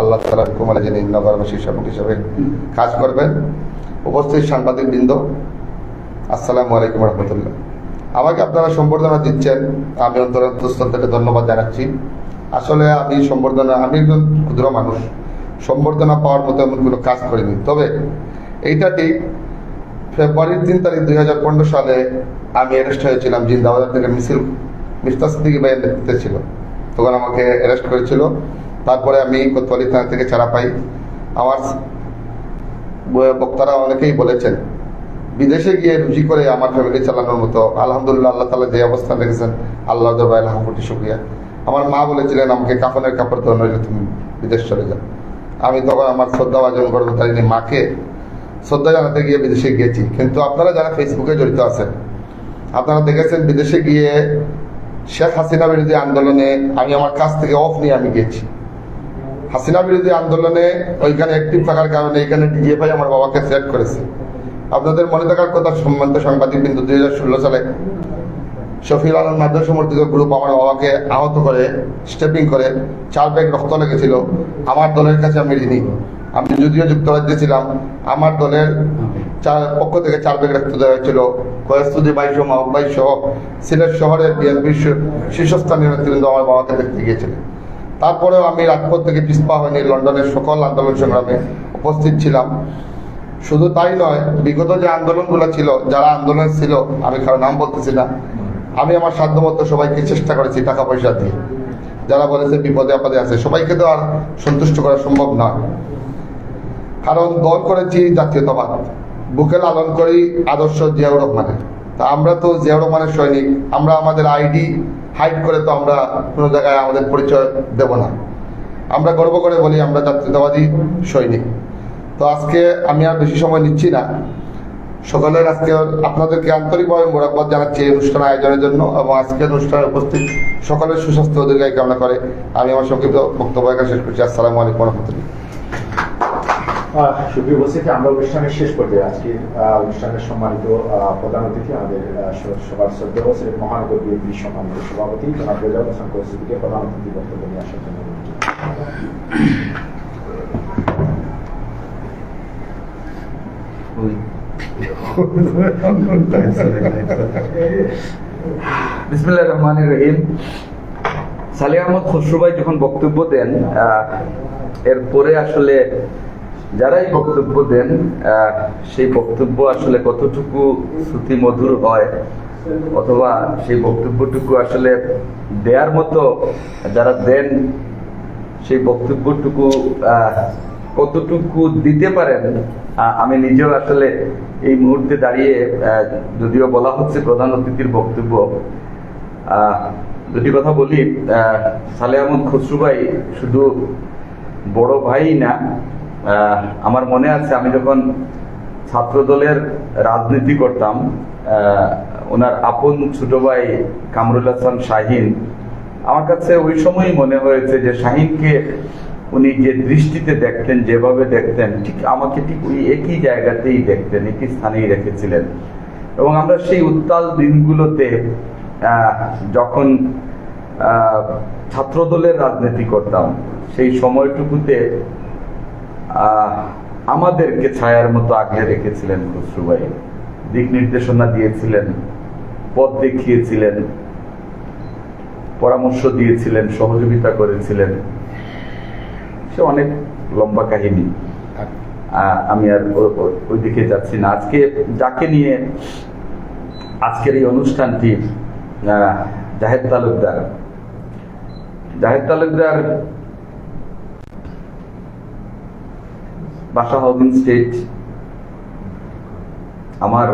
আল্লাহ তাআলার হুকুমে যিনি নগরবাসীর সেবক হিসেবে কাজ করবেন। উপস্থিত সাংবাদিক বৃন্দ, আসসালামু আলাইকুম রহমতুল্লাহ। আমাকে আপনারা সম্বর্ধনা দিচ্ছেন, আমি অন্তরস্থল থেকে ধন্যবাদ জানাচ্ছি। আসলে আমি একজন ক্ষুদ্র মানুষ, সম্বর্ধনা পাওয়ার মতো এমন কোনো কাজ করিনি। তবে এইটা ঠিক, ফেব্রুয়ারির 3 তারিখ 2015 সালে আমি অ্যারেস্ট হয়েছিলাম। জিন্দাবাজার থেকে মিছিল মিফতা সিদ্দিকী ভাইয়ের নেতৃত্বে ছিল, তখন আমাকে অ্যারেস্ট করেছিল। তারপরে আমি কোতোয়ালি থানা থেকে ছাড়া পাই। আমার বক্তারা অনেকেই বলেছেন বিদেশে গিয়ে রুজি করে আমার ফ্যামিলি চালানোর মতো, আলহামদুলিল্লাহ আল্লাহ তাআলা যে অবস্থান রেখেছেন আল্লাহ দরবারে লাখ কোটি শুকরিয়া। আমার মা বলেছিলেন আমাকে কাফনের কাপড় দেওয়া নইলে তুমি বিদেশ চলে যাও। আমি তখন আমার শ্রদ্ধা ভাজন করবো তাই মাকে শ্রদ্ধা জানাতে গিয়ে বিদেশে গিয়েছি। কিন্তু আপনারা যারা ফেসবুকে জড়িত আছেন, আপনারা দেখেছেন বিদেশে গিয়ে শেখ হাসিনা বিরোধী আন্দোলনে আমি আমার কাছ থেকে অফ নিয়ে আমি গেছি। হাসিনা বিরোধী আন্দোলনে ওইখানে অ্যাক্টিভ থাকার কারণে এখানে ডিজিএফআই আমার বাবাকে থ্রেট করেছে। আপনাদের মনে থাকার কথা, সম্মানিত সাংবাদিক বিন্দু, 2016 সালে শফিউল আলম মাদ্রাসা সমর্থিত গ্রুপ আমার বাবাকে আহত করে স্টেপিং করে 4 ব্যাগ রক্ত লেগেছিল। আমার দলের কাছে আমি ঋণী। আমি যদিও যুক্তরাজ্যে ছিলাম, আমার দলের পক্ষ থেকে 4 ব্যাগ রক্ত দেওয়া হয়েছিল। কয়েকটি বাইশ মাহবুব ভাই সহ সিলেট শহরের বিএনপির শীর্ষস্থানীয় নেতৃবৃন্দ আমার বাবাকে দেখতে গিয়েছিলেন। তারপরেও আমি রাজপথ থেকে পিছপা হয়নি, লন্ডনের সকল আন্দোলন সংগ্রামে উপস্থিত ছিলাম। শুধু তাই নয়, বিগত যে আন্দোলনগুলো ছিল, যারা আন্দোলন ছিল, আমি কারো নাম বলতেছি না, আমি আমার সাধ্যমতো সবাইকে চেষ্টা করেছি টাকা পয়সা দিয়ে। যারা বলেছে বিপদে আপদে আছে, সবাইকে তো আর সন্তুষ্ট করা সম্ভব নয়। কারণ দল করেছি জাতীয়তাবাদ, বুকে লালন করি আদর্শ জিয়াউর রহমানের। তা আমরা তো জিয়াউর রহমানের সৈনিক। আমরা আমাদের আইডি হাইড করে তো আমরা কোনো জায়গায় আমাদের পরিচয় দেব না। আমরা গর্ব করে বলি আমরা জাতীয়তাবাদী সৈনিক। তো আজকে আমি আর বেশি সময় নিচ্ছি না। সকলের আজকে আপনাদেরকে আন্তরিকভাবে মোবারকবাদ জানাচ্ছি এই অনুষ্ঠান আয়োজনের জন্য, এবং আজকের অনুষ্ঠানে উপস্থিত সকলের সুস্বাস্থ্য ও দীর্ঘায়ু কামনা করে আমি আমার সংক্ষিপ্ত বক্তব্য এখানে শেষ করছি। আসসালামু আলাইকুম রহমতুল্লাহ। সুপ্রিয় উপস্থিতি, আমরা অনুষ্ঠানের শেষ পর্যায়ে আজকে অনুষ্ঠানের সম্মানিত প্রধান অতিথি আমাদের সবার শ্রদ্ধেয় সিলেট মহানগর বিএনপি সম্মানিত সভাপতি জনাব রেজাউল হাসান কৌসুদীকে প্রধান অতিথি বক্তব্য নিয়ে আসার জন্য। বিসমিল্লাহির রহমানির রহিম। সালেহ আহমদ খসরু ভাই যখন বক্তব্য দেন, এরপরে আসলে যারাই বক্তব্য দেন সেই বক্তব্য আসলে কতটুকু শ্রুতি মধুর হয়, অথবা সেই বক্তব্যটুকু আসলে দেওয়ার মতো যারা দেন সেই বক্তব্যটুকু কতটুকু দিতে পারেন, আমি নিজেও আসলে এই মুহূর্তে দাঁড়িয়ে, যদিও বলা হচ্ছে প্রধান অতিথির বক্তব্য, দুটি কথা বলি। সালেহ আহমদ খসরু ভাই শুধু বড় ভাই না, আমার মনে আছে আমি যখন ছাত্র দলের রাজনীতি করতাম, ওনার আপন ছোট ভাই কামরুল হাসান শাহিন, আমার কাছে ওই সময়ই মনে হয়েছে যে শাহিনকে উনি যে দৃষ্টিতে দেখতেন, যেভাবে দেখতেন, ঠিক আমাকে ঠিক ওই একই জায়গাতেই দেখতেন, একই স্থানেই রেখেছিলেন। এবং আমরা সেই উত্তাল দিনগুলোতে যখন ছাত্র দলের রাজনীতি করতাম, সেই সময়টুকুতে আমাদেরকে ছায়ার মতো আগলে রেখেছিলেন খসরু ভাই। দিক নির্দেশনা দিয়েছিলেন, পথ দেখিয়েছিলেন, পরামর্শ দিয়েছিলেন, সহযোগিতা করেছিলেন। সে অনেক লম্বা কাহিনী, আমি আর ওই দিকে যাচ্ছি না। আজকে যাকে নিয়ে আজকের এই অনুষ্ঠানটি, জাহেদ তালুকদার বাসা হাউজিং স্টেট আমার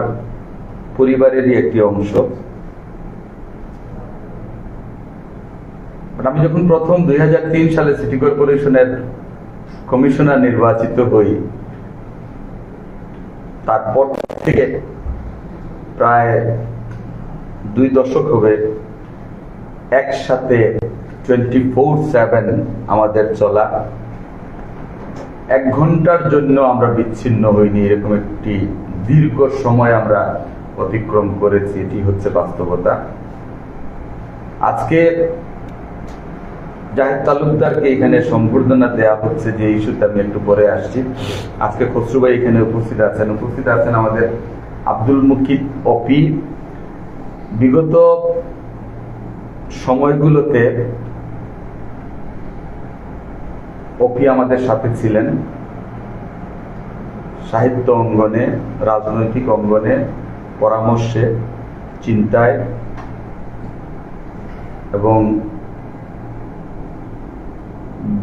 পরিবারেরই একটি অংশ। আমি যখন প্রথম 2003 সালে সিটি কর্পোরেশনের কমিশনার নির্বাচিত হই, তারপর থেকে প্রায় 2 দশক হবে একসাথে 24/7 আমাদের চলা। 1 ঘন্টার জন্য আমরা বিচ্ছিন্ন হইনি, এরকম একটি দীর্ঘ সময় আমরা অতিক্রম করেছি। এটি হচ্ছে বাস্তবতা। আজকে জাহেদ তালুকদারকে এখানে সম্বর্ধনা দেওয়া হচ্ছে, যে ইস্যুতে আমি একটু পরে আসছি। আজকে খসরু ভাই এখানে উপস্থিত আছেন আমাদের আব্দুল মুকিত অপি। বিগত সময়গুলোতে অপি আমাদের সাথে ছিলেন সাহিত্য অঙ্গনে, রাজনৈতিক অঙ্গনে, পরামর্শে, চিন্তায়, এবং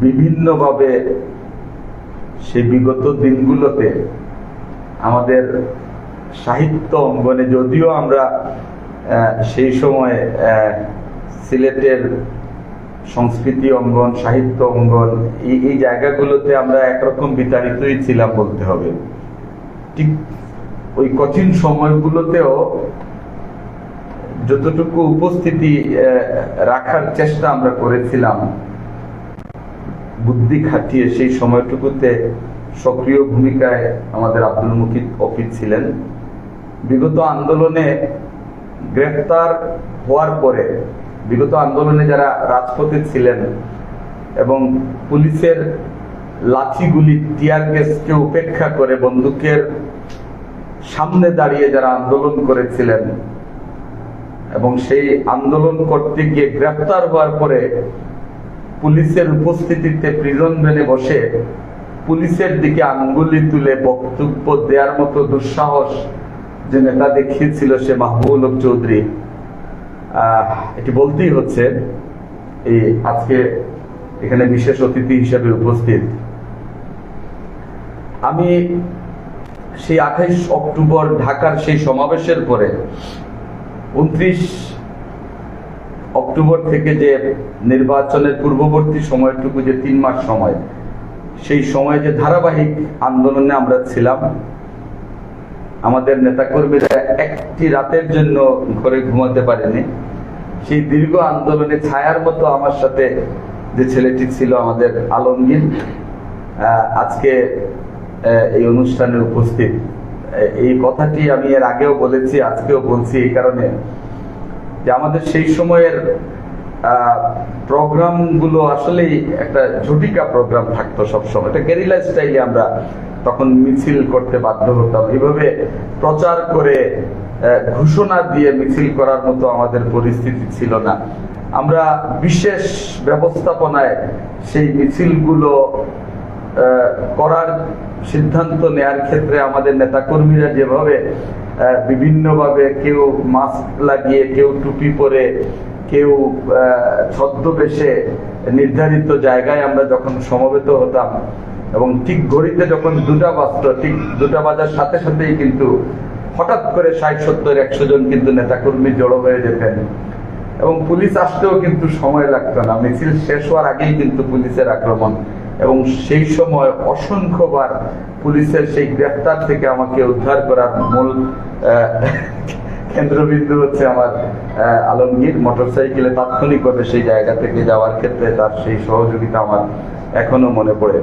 বিভিন্নভাবে সে বিগত দিনগুলোতে আমাদের সাহিত্য অঙ্গনে, যদিও আমরা সেই সময় সিলেটের সংস্কৃতি অঙ্গন, সাহিত্য অঙ্গন, এই জায়গাগুলোতে আমরা একরকম বিতাড়িতই ছিলাম বলতে হবে। ঠিক ওই কঠিন সময়গুলোতেও যতটুকু উপস্থিতি রাখার চেষ্টা আমরা করেছিলাম বুদ্ধি খাটিয়ে, সেই সময়টুকুতে সক্রিয় ভূমিকায় আমাদের আব্দুল মুকিত অপি ছিলেন। বিগত আন্দোলনে গ্রেফতার হওয়ার পরে, বিগত আন্দোলনে যারা রাজপথে ছিলেন এবং পুলিশের লাঠিগুলি, টিয়ার গ্যাসকে উপেক্ষা করে বন্দুকের সামনে দাঁড়িয়ে যারা আন্দোলন করেছিলেন এবং সেই আন্দোলন করতে গিয়ে গ্রেফতার হওয়ার পরে পুলিশের উপস্থিতিতে প্রিজন ভ্যানে বসে পুলিশের দিকে আঙ্গুলি তুলে বক্তব্য দেওয়ার মতো দুঃসাহস যে নেতা দেখিয়েছিল সে মাহবুবুল হক চৌধুরী, এটি বলতেই হচ্ছে। এই আজকে এখানে বিশেষ অতিথি হিসেবে উপস্থিত আমি সেই 28 অক্টোবর ঢাকার সেই সমাবেশের পরে 29 অক্টোবর থেকে যে নির্বাচনের পূর্ববর্তী সময়টুকু, যে 3 মাস সময়, সেই সময় যে ধারাবাহিক আন্দোলনে আমরা ছিলাম, আমাদের নেতাকর্মীরা একটি রাতের জন্য ঘরে ঘুমাতে পারেনি। সেই দীর্ঘ আন্দোলনে ছায়ার মতো আমার সাথে যে ছেলেটি ছিল আমাদের আলমগীর, আজকে এই অনুষ্ঠানে উপস্থিত। এই কথাটি আমি এর আগেও বলেছি, আজকেও বলছি এই কারণে যে আমাদের সেই সময়ের প্রোগ্রামগুলো আসলেই একটা ঝটিকা প্রোগ্রাম থাকতো সবসময়। এটা গেরিলা স্টাইলে আমরা তখন মিছিল করতে বাধ্য হতাম। এইভাবে প্রচার করে ঘোষণা দিয়ে মিছিল করার মতো আমাদের পরিস্থিতি ছিল না। আমরা বিশেষ ব্যবস্থাপনায় সেই মিছিলগুলো করার সিদ্ধান্ত নেয়ার ক্ষেত্রে আমাদের নেতাকর্মীরা যেভাবে বিভিন্নভাবে, কেউ মাস্ক লাগিয়ে, কেউ টুপি পরে, কেউ ছদ্মবেশে নির্ধারিত জায়গায় আমরা যখন সমবেত হতাম এবং ঠিক ঘড়িতে যখন 2টা বাজত, ঠিক 2টা বাজার সাথে সাথেই কিন্তু হঠাৎ করে 60-70-100 জন কিন্তু নেতাকর্মী জড়ো হয়ে যেতেন এবং পুলিশ আসতেও কিন্তু সময় লাগতো না। মিছিল শেষ হওয়ার আগেই কিন্তু পুলিশের আক্রমণ, এবং সেই সময় অসংখ্যবার পুলিশের সেই গ্রেফতার থেকে আমাকে উদ্ধার করার মূল কেন্দ্রবিন্দু হচ্ছে আমার আলমগীর। মোটরসাইকেলে তাৎক্ষণিকভাবে সেই জায়গা থেকে যাওয়ার ক্ষেত্রে তার সেই সহযোগিতা আমার এখনো মনে পড়ে।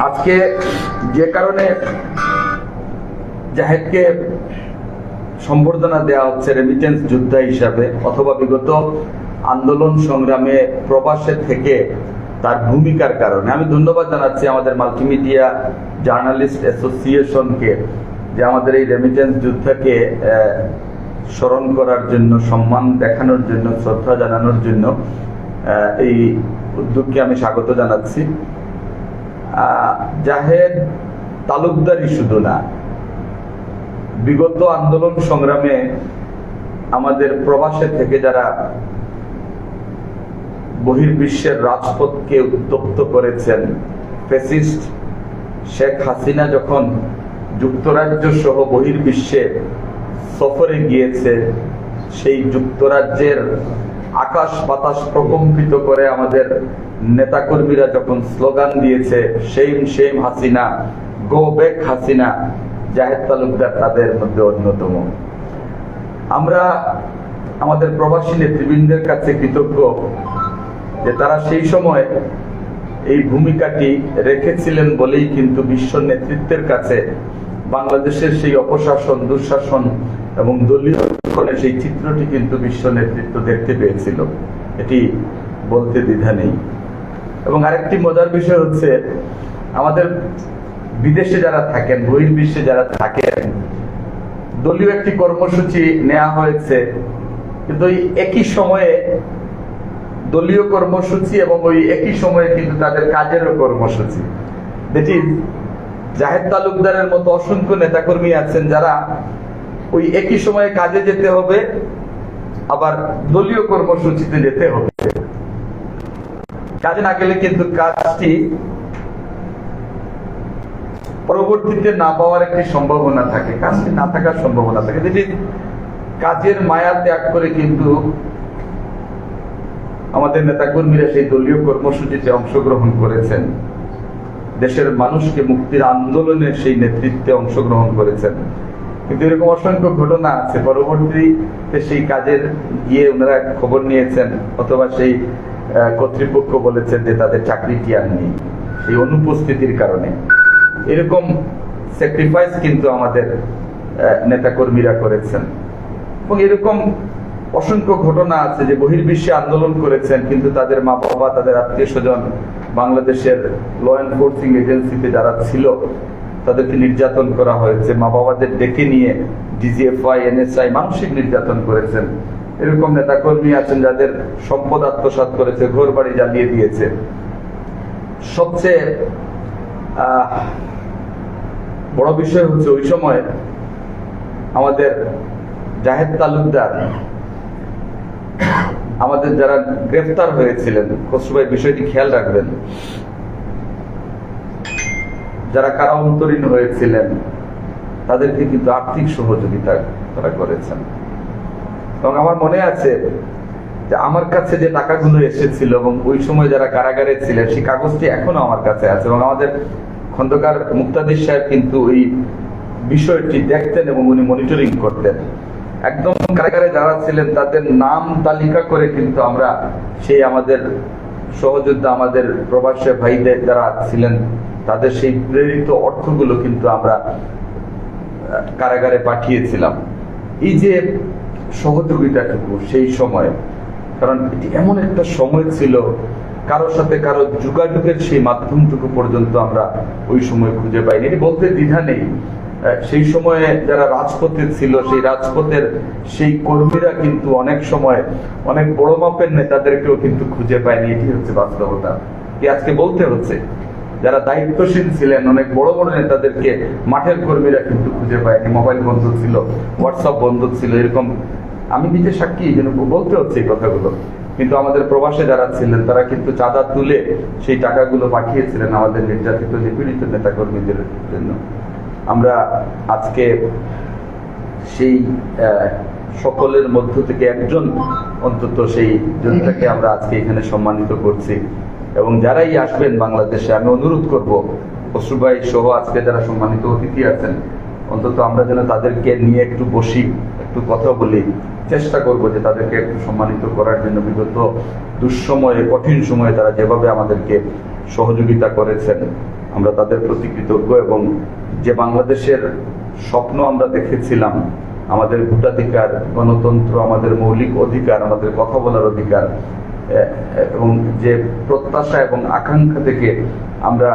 আজকে যে কারণে জাহেদকে সম্বর্ধনা দেওয়া হচ্ছে রেমিটেন্স যোদ্ধা হিসাবে, অথবা বিগত আন্দোলন সংগ্রামে প্রবাসে থেকে তার ভূমিকার কারণে, আমি ধন্যবাদ জানাচ্ছি আমাদের মাল্টিমিডিয়া জার্নালিস্ট অ্যাসোসিয়েশনকে যে আমাদের এই রেমিটেন্স যোদ্ধাকে স্মরণ করার জন্য, সম্মান দেখানোর জন্য, শ্রদ্ধা জানানোর জন্য এই উদ্যোগকে আমি স্বাগত জানাচ্ছি। জাহেদ তালুকদারই শুধু না, বিগত আন্দোলন সংগ্রামে আমাদের প্রবাসে থেকে যারা বহির্বিশ্বের রাজপথকে উত্তপ্ত করেছেন, ফ্যাসিস্ট শেখ হাসিনা যখন যুক্তরাজ্য সহ বহির্বিশ্বে সফরে গিয়েছে, সেই যুক্তরাজ্যের আকাশ বাতাস প্রকম্পিত করে আমাদের নেতাকর্মীরা যখন স্লোগান দিয়েছে shame shame Hasina, go back Hasina, Zahed Talukdar তাদের মধ্যে অন্যতম। আমরা আমাদের প্রবাসী নেতৃবৃন্দের কাছে কৃতজ্ঞ যে তারা সেই সময় এই ভূমিকাটি রেখেছিলেন বলেই কিন্তু বিশ্ব নেতৃত্বের কাছে বাংলাদেশের সেই অপশাসন, দুঃশাসন এবং দলীয় সেই চিত্রটি কিন্তু বিশ্ব নেতৃত্ব দেখতে পেয়েছিল। এটি বলতে দ্বিধা নেই। এবং আরেকটি মজার বিষয় হচ্ছে, আমাদের বিদেশে যারা থাকেন, বহির্বিশ্বে যারা থাকেন, দলীয় একটি কর্মসূচি নেওয়া হয়েছে, কিন্তু ওই একই সময়ে দলীয় কর্মসূচি এবং ওই একই সময়ে কিন্তু তাদের কাজেরও কর্মসূচি। দ্যাট ইজ, জাহেদ তালুকদারের মতো অসংখ্য নেতাকর্মী আছেন যারা ওই একই সময়ে কাজে যেতে হবে, আবার দলীয় কর্মসূচিতে যেতে হবে। কাজে না গেলে কিন্তু কাজটি পরবর্তীতে না পাওয়ার একটি সম্ভাবনা থাকে, কাজটি না থাকার সম্ভাবনা থাকে। যেটি কাজের মায়া ত্যাগ করে কিন্তু আমাদের নেতাকর্মীরা সেই দলীয় কর্মসূচিতে অংশগ্রহণ করেছেন, দেশের মানুষকে মুক্তির আন্দোলনে সেই নেতৃত্বে অংশগ্রহণ করেছেন। কিন্তু এরকম অসংখ্য ঘটনা আছে, পরবর্তীতে সেই কাজের গিয়ে ওনারা খবর নিয়েছেন, অথবা সেই কর্তৃপক্ষ বলেছেন যে তাদের চাকরিটি আর নেই সেই অনুপস্থিতির কারণে। এরকম স্যাক্রিফাইস কিন্তু আমাদের নেতাকর্মীরা করেছেন। এবং এরকম অসংখ্য ঘটনা আছে যে বহির্বিশ্বে আন্দোলন করেছেন, কিন্তু তাদের মা বাবা, তাদের আত্মীয় স্বজন, বাংলাদেশের ল এনফোর্সিং এজেন্সিতে যারা ছিল তাদেরকে নির্যাতন করা হয়েছে। মা বাবাদের ডেকে নিয়ে ডিজিএফআই, এনএসআই মানসিক নির্যাতন করেছেন। এরকম নেতাকর্মী আছেন যাদের সম্পদ আত্মসাৎ করেছে, ঘর বাড়ি জ্বালিয়ে দিয়েছে। সবচেয়ে বড় বিষয় হচ্ছে, ওই সময় আমাদের জাহেদ তালুকদার, আমাদের যারা গ্রেফতার হয়েছিলেন, খসরুভাই বিষয়টি খেয়াল রাখবেন, যারা কারা অন্তরীণ হয়েছিলেন তাদেরকে কিন্তু আর্থিক সহযোগিতা তারা করেছেন। এবং আমার মনে আছে যে আমার কাছে যে টাকাগুলো এসেছিল এবং ওই সময় যারা কারাগারে ছিলেন, সেই কাগজটি এখনো আমার কাছে আছে। এবং আমাদের খন্দকার মুক্তাদির সাহেব কিন্তু ওই বিষয়টি দেখতেন এবং উনি মনিটরিং করতেন। একদম কারাগারে যারা ছিলেন তাদের নাম তালিকা করে কিন্তু আমরা সেই আমাদের সহযোদ্ধা, আমাদের প্রবাসী ভাইদের যারা ছিলেন তাদের সেই প্রেরিত অর্থগুলো কিন্তু আমরা কারাগারে পাঠিয়েছিলাম। এই যে সহযোগিতাটুকু সেই সময়, কারণ এটি এমন একটা সময় ছিল, কারোর সাথে কারো যোগাযোগের সেই মাধ্যমটুকু পর্যন্ত আমরা ওই সময় খুঁজে পাইনি। এটি বলতে দ্বিধা নেই, সেই সময়ে যারা রাজপথে ছিল, সেই রাজপথের সেই কর্মীরা কিন্তু অনেক সময় অনেক বড় মাপের নেতাদেরকেও কিন্তু খুঁজে পায়নি। এটি হচ্ছে বাস্তবতা, কি আজকে বলতে হচ্ছে। যারা দায়িত্বশীল ছিলেন, অনেক বড় বড় নেতাদেরকে মাঠের কর্মীরা কিন্তু খুঁজে পায়নি। মোবাইল বন্ধ ছিল, হোয়াটসঅ্যাপ বন্ধ ছিল, এরকম আমি নিজে সাক্ষী, এই জন্য বলতে হচ্ছে এই কথাগুলো। কিন্তু আমাদের প্রবাসে যারা ছিলেন তারা কিন্তু চাঁদা তুলে সেই টাকাগুলো পাঠিয়েছিলেন আমাদের নির্যাতিত, নিপীড়িত নেতাকর্মীদের জন্য। আমরা আজকে সেই সকলের মধ্য থেকে একজন অন্তত সেই যোদ্ধাকে আমরা আজকে এখানে সম্মানিত করছি। এবং যারাই আসবেন বাংলাদেশে, আমি অনুরোধ করব খসরু ভাই সহ আজকে যারা সম্মানিত অতিথি আছেন, অন্তত আমরা যেন তাদেরকে নিয়ে একটু বসি, একটু কথা বলি, চেষ্টা করব যে তাদেরকে একটু সম্মানিত করার জন্য। বিগত দুঃসময়ে, কঠিন সময়ে তারা যেভাবে আমাদেরকে সহযোগিতা করেছেন, আমরা তাদের প্রতি কৃতজ্ঞ। এবং যে বাংলাদেশের স্বপ্ন আমরা দেখেছিলাম, আমাদের ভোটাধিকার, গণতন্ত্র, আমাদের মৌলিক অধিকার, আমাদের কথা বলার অধিকার, এবং যে প্রত্যাশা এবং আকাঙ্ক্ষা থেকে আমরা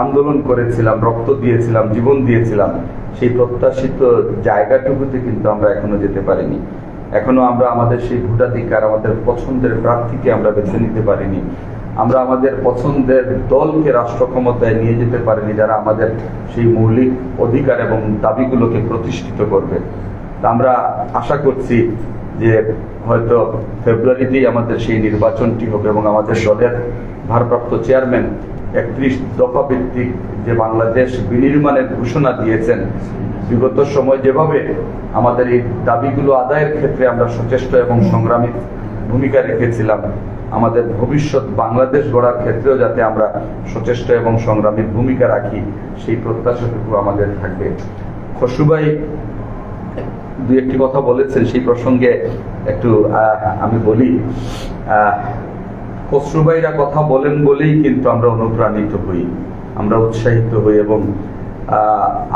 আন্দোলন করেছিলাম, রক্ত দিয়েছিলাম, জীবন দিয়েছিলাম, সেই প্রত্যাশিত জায়গাটুকুতে কিন্তু আমরা এখনো যেতে পারিনি। এখনো আমরা আমাদের সেই ভোটাধিকার, আমাদের পছন্দের প্রার্থীকে আমরা বেছে নিতে পারিনি। আমরা আমাদের পছন্দের দলকে রাষ্ট্র ক্ষমতায় নিয়ে যেতে পারিনি, যারা আমাদের সেই মৌলিক অধিকার এবং দাবিগুলোকে প্রতিষ্ঠিত করবে। আমরা আশা করছি যে হয়তো ফেব্রুয়ারিতেই আমাদের সেই নির্বাচনটি হবে এবং আমাদের দলের ভারপ্রাপ্ত চেয়ারম্যান 31 দফা ভিত্তিক যে বাংলাদেশ বিনির্মাণের ঘোষণা দিয়েছেন, বিগত সময় যেভাবে আমাদের এই দাবিগুলো আদায়ের ক্ষেত্রে আমরা সচেষ্ট এবং সংগ্রামী ভূমিকা রেখেছিলাম, আমাদের ভবিষ্যৎ বাংলাদেশ গড়ার ক্ষেত্রেও যাতে আমরা সচেষ্ট এবং সংগ্রামী ভূমিকা রাখি, সেই প্রত্যাশাটুকু আমাদের থাকবে। খসরু ভাই দুই একটি কথা বলেছেন, সেই প্রসঙ্গে একটু আমি বলি। খসরু ভাইরা কথা বলেন বলেই কিন্তু আমরা অনুপ্রাণিত হই, আমরা উৎসাহিত হই। এবং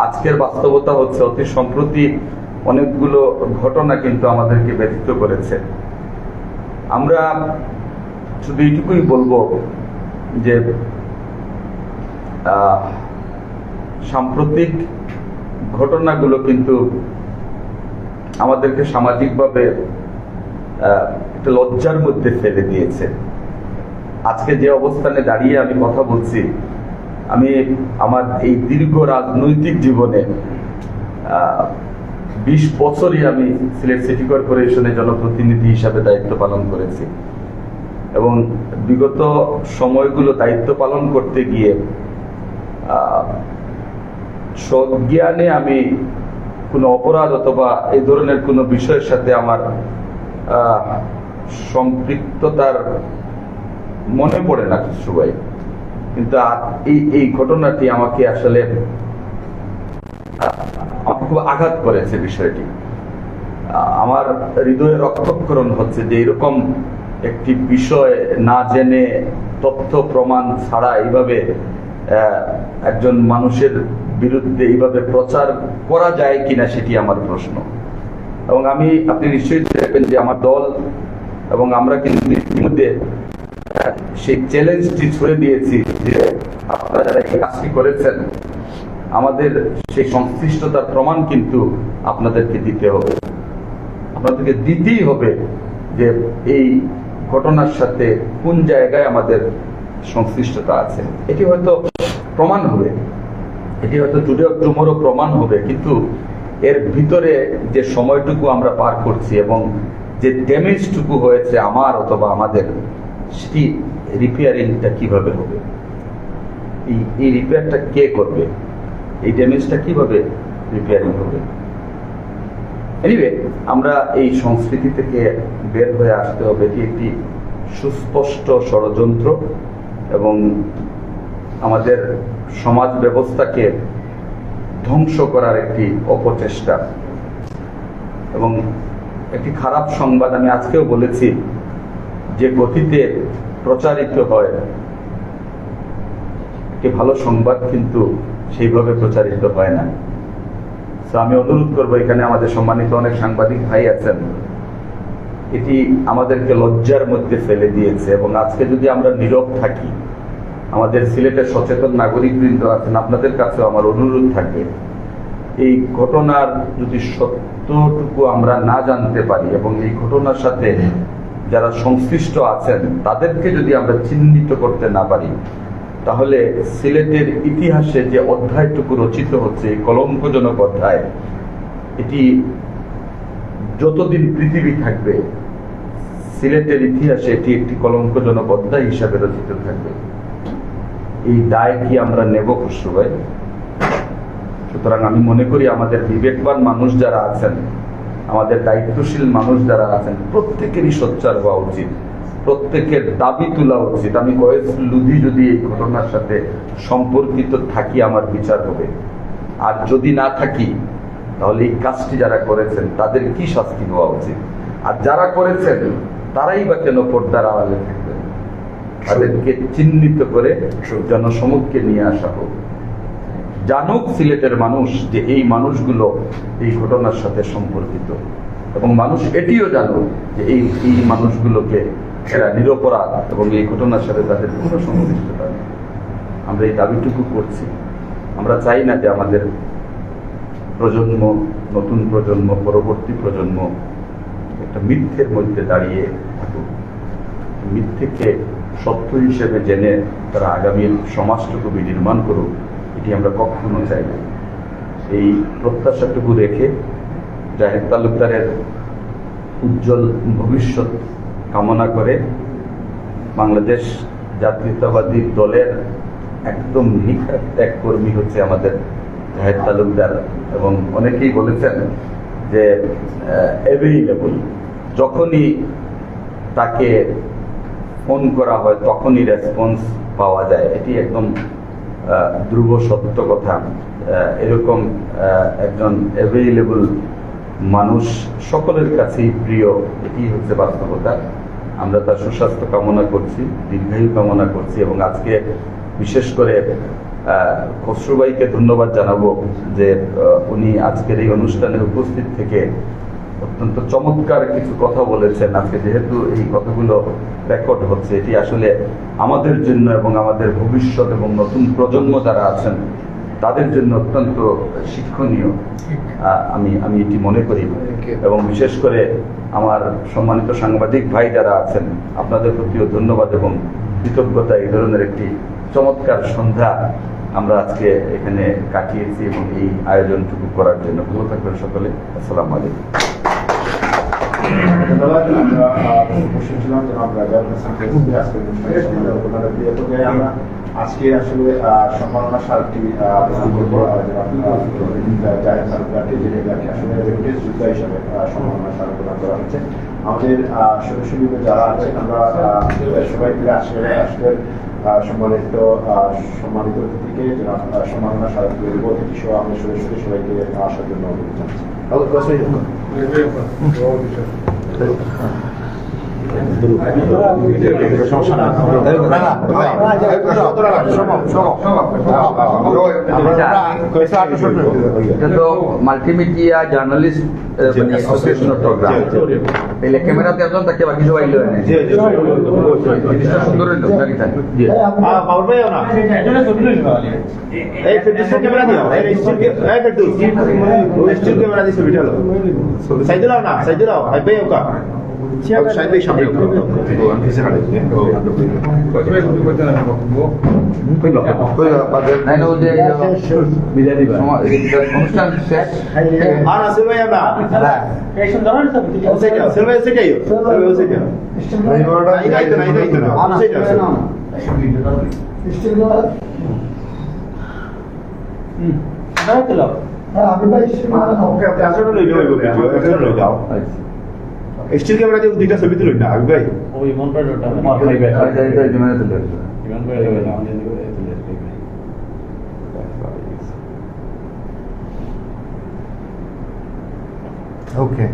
আজকের বাস্তবতা হচ্ছে, অতি সম্প্রতি অনেকগুলো ঘটনা কিন্তু আমাদেরকে ব্যথিত করেছে। আমরা শুধু এইটুকুই বলবো যে সাম্প্রতিক ঘটনাগুলো কিন্তু আমাদেরকে সামাজিকভাবে একটা লজ্জার মধ্যে ফেলে দিয়েছে। আজকে যে অবস্থানে দাঁড়িয়ে আমি কথা বলছি, আমি আমার এই দীর্ঘ রাজনৈতিক জীবনে 20 বছরই আমি সিলেট সিটি কর্পোরেশনের জনপ্রতিনিধি হিসাবে দায়িত্ব পালন করেছি এবং বিগত সময়গুলো দায়িত্ব পালন করতে গিয়ে সজ্ঞানে আমি কোনো অপরাধ অথবা এই ধরনের কোনো বিষয়ের সাথে আমার সম্পৃক্ততার মনে পড়ে না সবাই, কিন্তু এই ঘটনাটি আমাকে আসলে খুব আঘাত করেছে। বিষয়টি আমার হৃদয়ে রক্তক্ষরণ হচ্ছে যে এরকম একটি বিষয় না জেনে, তথ্য প্রমাণ ছাড়া এইভাবে একজন মানুষের বিরুদ্ধে এইভাবে প্রচার করা যায় কিনা সেটি আমার প্রশ্ন। এবং আপনি নিশ্চয়ই দেখবেন যে আমার দল এবং আমরা কিন্তু ইতিমধ্যে সেই চ্যালেঞ্জটি ছুড়ে দিয়েছি যে আপনারা যারা এই কাজটি করেছেন আমাদের সেই সংশ্লিষ্টতার প্রমাণ কিন্তু আপনাদেরকে দিতে হবে, আপনাদেরকে দিতেই হবে যে এই ঘটনার সাথে কোন জায়গায় আমাদের সংশ্লিষ্টতা আছে। এটি হয়তো প্রমাণ হবে, এটি হয়তো টুমোরো প্রমাণ হবে, কিন্তু এর ভিতরে যে সময়টুকু আমরা পার করছি এবং যে ড্যামেজটুকু হয়েছে আমার অথবা আমাদের, সেটি রিপেয়ারিংটা কিভাবে হবে, এই রিপেয়ারটা কে করবে, এই ড্যামেজটা কিভাবে রিপেয়ারিং হবে। এনিওয়ে, আমরা এই সংস্কৃতি থেকে বের হয়ে আসতে হবে। এটি একটি সুস্পষ্ট ষড়যন্ত্র এবং আমাদের সমাজ ব্যবস্থাকে ধ্বংস করার একটি অপচেষ্টা। এবং একটি খারাপ সংবাদ আমি আজকেও বলেছি, যে গতিতে প্রচারিত হয় একটি ভালো সংবাদ কিন্তু সেইভাবে প্রচারিত হয় না। তো আমি অনুরোধ করবো, এখানে আমাদের সম্মানিত অনেক সাংবাদিক ভাই আছেন, এটি আমাদেরকে লজ্জার মধ্যে ফেলে দিয়েছে। এবং আজকে যদি আমরা নীরব থাকি, আমাদের সিলেটের সচেতন নাগরিকবৃন্দ আছেন, আপনাদের কাছেও আমার অনুরোধ থাকবে, এই ঘটনার যদি সত্যটুকু আমরা না জানতে পারি এবং এই ঘটনার সাথে যারা সংশ্লিষ্ট আছেন তাদেরকে যদি আমরা চিহ্নিত করতে না পারি, তাহলে সিলেটের ইতিহাসে যে অধ্যায়টুকু রচিত হচ্ছে, এই কলঙ্কজনক অধ্যায়, এটি যতদিন পৃথিবী থাকবে সিলেটের ইতিহাসে এটি একটি কলঙ্কজনক অধ্যায় হিসাবে রচিত থাকবে। এই দায় কি আমরা নেব খসরু ভাই? সুতরাং আমি মনে করি আমাদের বিবেকবান মানুষ যারা আছেন, আমাদের দায়িত্বশীল মানুষ যারা আছেন, প্রত্যেকেরই সোচ্চার হওয়া উচিত, প্রত্যেকের দাবি তোলা উচিত। আমি কয়েস লুধি যদি এই ঘটনার সাথে সম্পর্কিত থাকি আমার বিচার হবে, আর যদি না থাকি তাহলে এই কাজটি যারা করেছেন তাদের কি শাস্তি হওয়া উচিত, আর যারা করেছেন তারাই বা কেন পর্দার আড়ালে থাকবেন, তাদেরকে চিহ্নিত করে জনসমক্ষে নিয়ে আসা হোক। জানুক সিলেটের মানুষ যে এই মানুষগুলো এই ঘটনার সাথে সম্পর্কিত, এবং মানুষ এটিও জানুক যে এই মানুষগুলোকে এরা নিরপরাধ এবং এই ঘটনার সাথে তাদের কোনো সংশ্লিষ্টতা নেই। আমরা এই দাবিটুকু করছি। আমরা চাই না যে আমাদের প্রজন্ম, নতুন প্রজন্ম, পরবর্তী প্রজন্ম একটা মিথ্যের মধ্যে দাঁড়িয়ে থাকুক। মিথ্যেকে সত্য হিসেবে জেনে তারা আগামী সমাজটুকু বিনির্মাণ করুক, এটি আমরা কখনো চাই না। এই প্রত্যাশাটুকু রেখে জাহেদ তালুকদারের উজ্জ্বল ভবিষ্যৎ কামনা করে বাংলাদেশ জাতীয়তাবাদী দলের একদম নিখাত এক কর্মী হচ্ছে আমাদের জাহেদ তালুকদার, এবং অনেকেই বলেছেন যে অ্যাভেইলেবল, যখনই তাকে ফোন করা হয় তখনই রেসপন্স পাওয়া যায়। এটি একদম ধ্রুব সত্য কথা। এরকম একজন অ্যাভেইলেবল মানুষ সকলের কাছেই প্রিয়, এটি হচ্ছে বাস্তবতা। আমরা তার সুস্বাস্থ্য কামনা করছি, দীর্ঘায়ু কামনা করছি, এবং আজকে বিশেষ করে খসরু ভাইকে ধন্যবাদ জানাবো যে উনি আজকের এই অনুষ্ঠানে উপস্থিত থেকে অত্যন্ত চমৎকার কিছু কথা বলেছেন। আজকে যেহেতু এই কথাগুলো রেকর্ড হচ্ছে, এটি আসলে আমাদের জন্য এবং আমাদের ভবিষ্যৎ এবং নতুন প্রজন্ম যারা আছেন তাদের জন্য অত্যন্ত শিক্ষণীয় আমি এটি মনে করি। এবং বিশেষ করে আমার সম্মানিত সাংবাদিক ভাই যারা আছেন, আপনাদের প্রতিও ধন্যবাদ এবং কৃতজ্ঞতা। এই ধরনের একটি চমৎকার সন্ধ্যা আমরা আজকে এখানে কাটিয়েছি এবং এই আয়োজনটুকু করার জন্য। ভালো থাকবেন সকলে। আসসালামু আলাইকুম। ধন্যবাদ। আমরা উপস্থিত ছিলাম জনাব রাজা হাসান ফেসবুকে আজকের অনুষ্ঠানে সম্মানিত প্রধান অতিথি। এর পরে আমরা আজকে আসলে সম্মাননা স্মারকটি করব জায়েদ তালুকদারকে, যেটাকে আসলে রেমিটেন্স যোদ্ধা হিসাবে সম্মাননা স্মারক প্রদান করা হচ্ছে। আমাদের সদস্যবৃন্দ যারা আছেন, আমরা সবাই মিলে আসলে সম্মানিত অতিথিকে সম্মাননা স্মারক দেব। অতিথি সহ আমরা সরাসরি সবাইকে আসার জন্য অনুরোধ জানাচ্ছি। এটা তো মাল্টিমিডিয়া জার্নালিস্ট অ্যাসোসিয়েশনের প্রোগ্রাম। তাহলে ক্যামেরাতে একজন তাকে বাকি সবাই লয়ে নেয়। জিনিসটা সুন্দর হইল নাকি তাই? নাইলে ও যে অনুষ্ঠান শেষ স্টিল ক্যামেরা দিয়ে দুইটা ছবি তুলুন না ভাই। ওকে,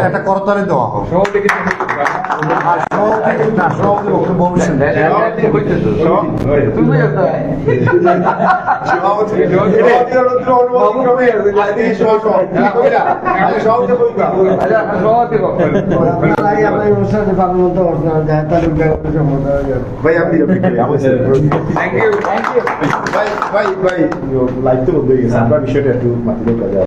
একটা করতালি দেওয়া হোক। সভাপতি ভাই আপনি ভাই লাইভ তো বন্ধ হয়ে গেছে। আমরা বিষয়টা একটু মাথায়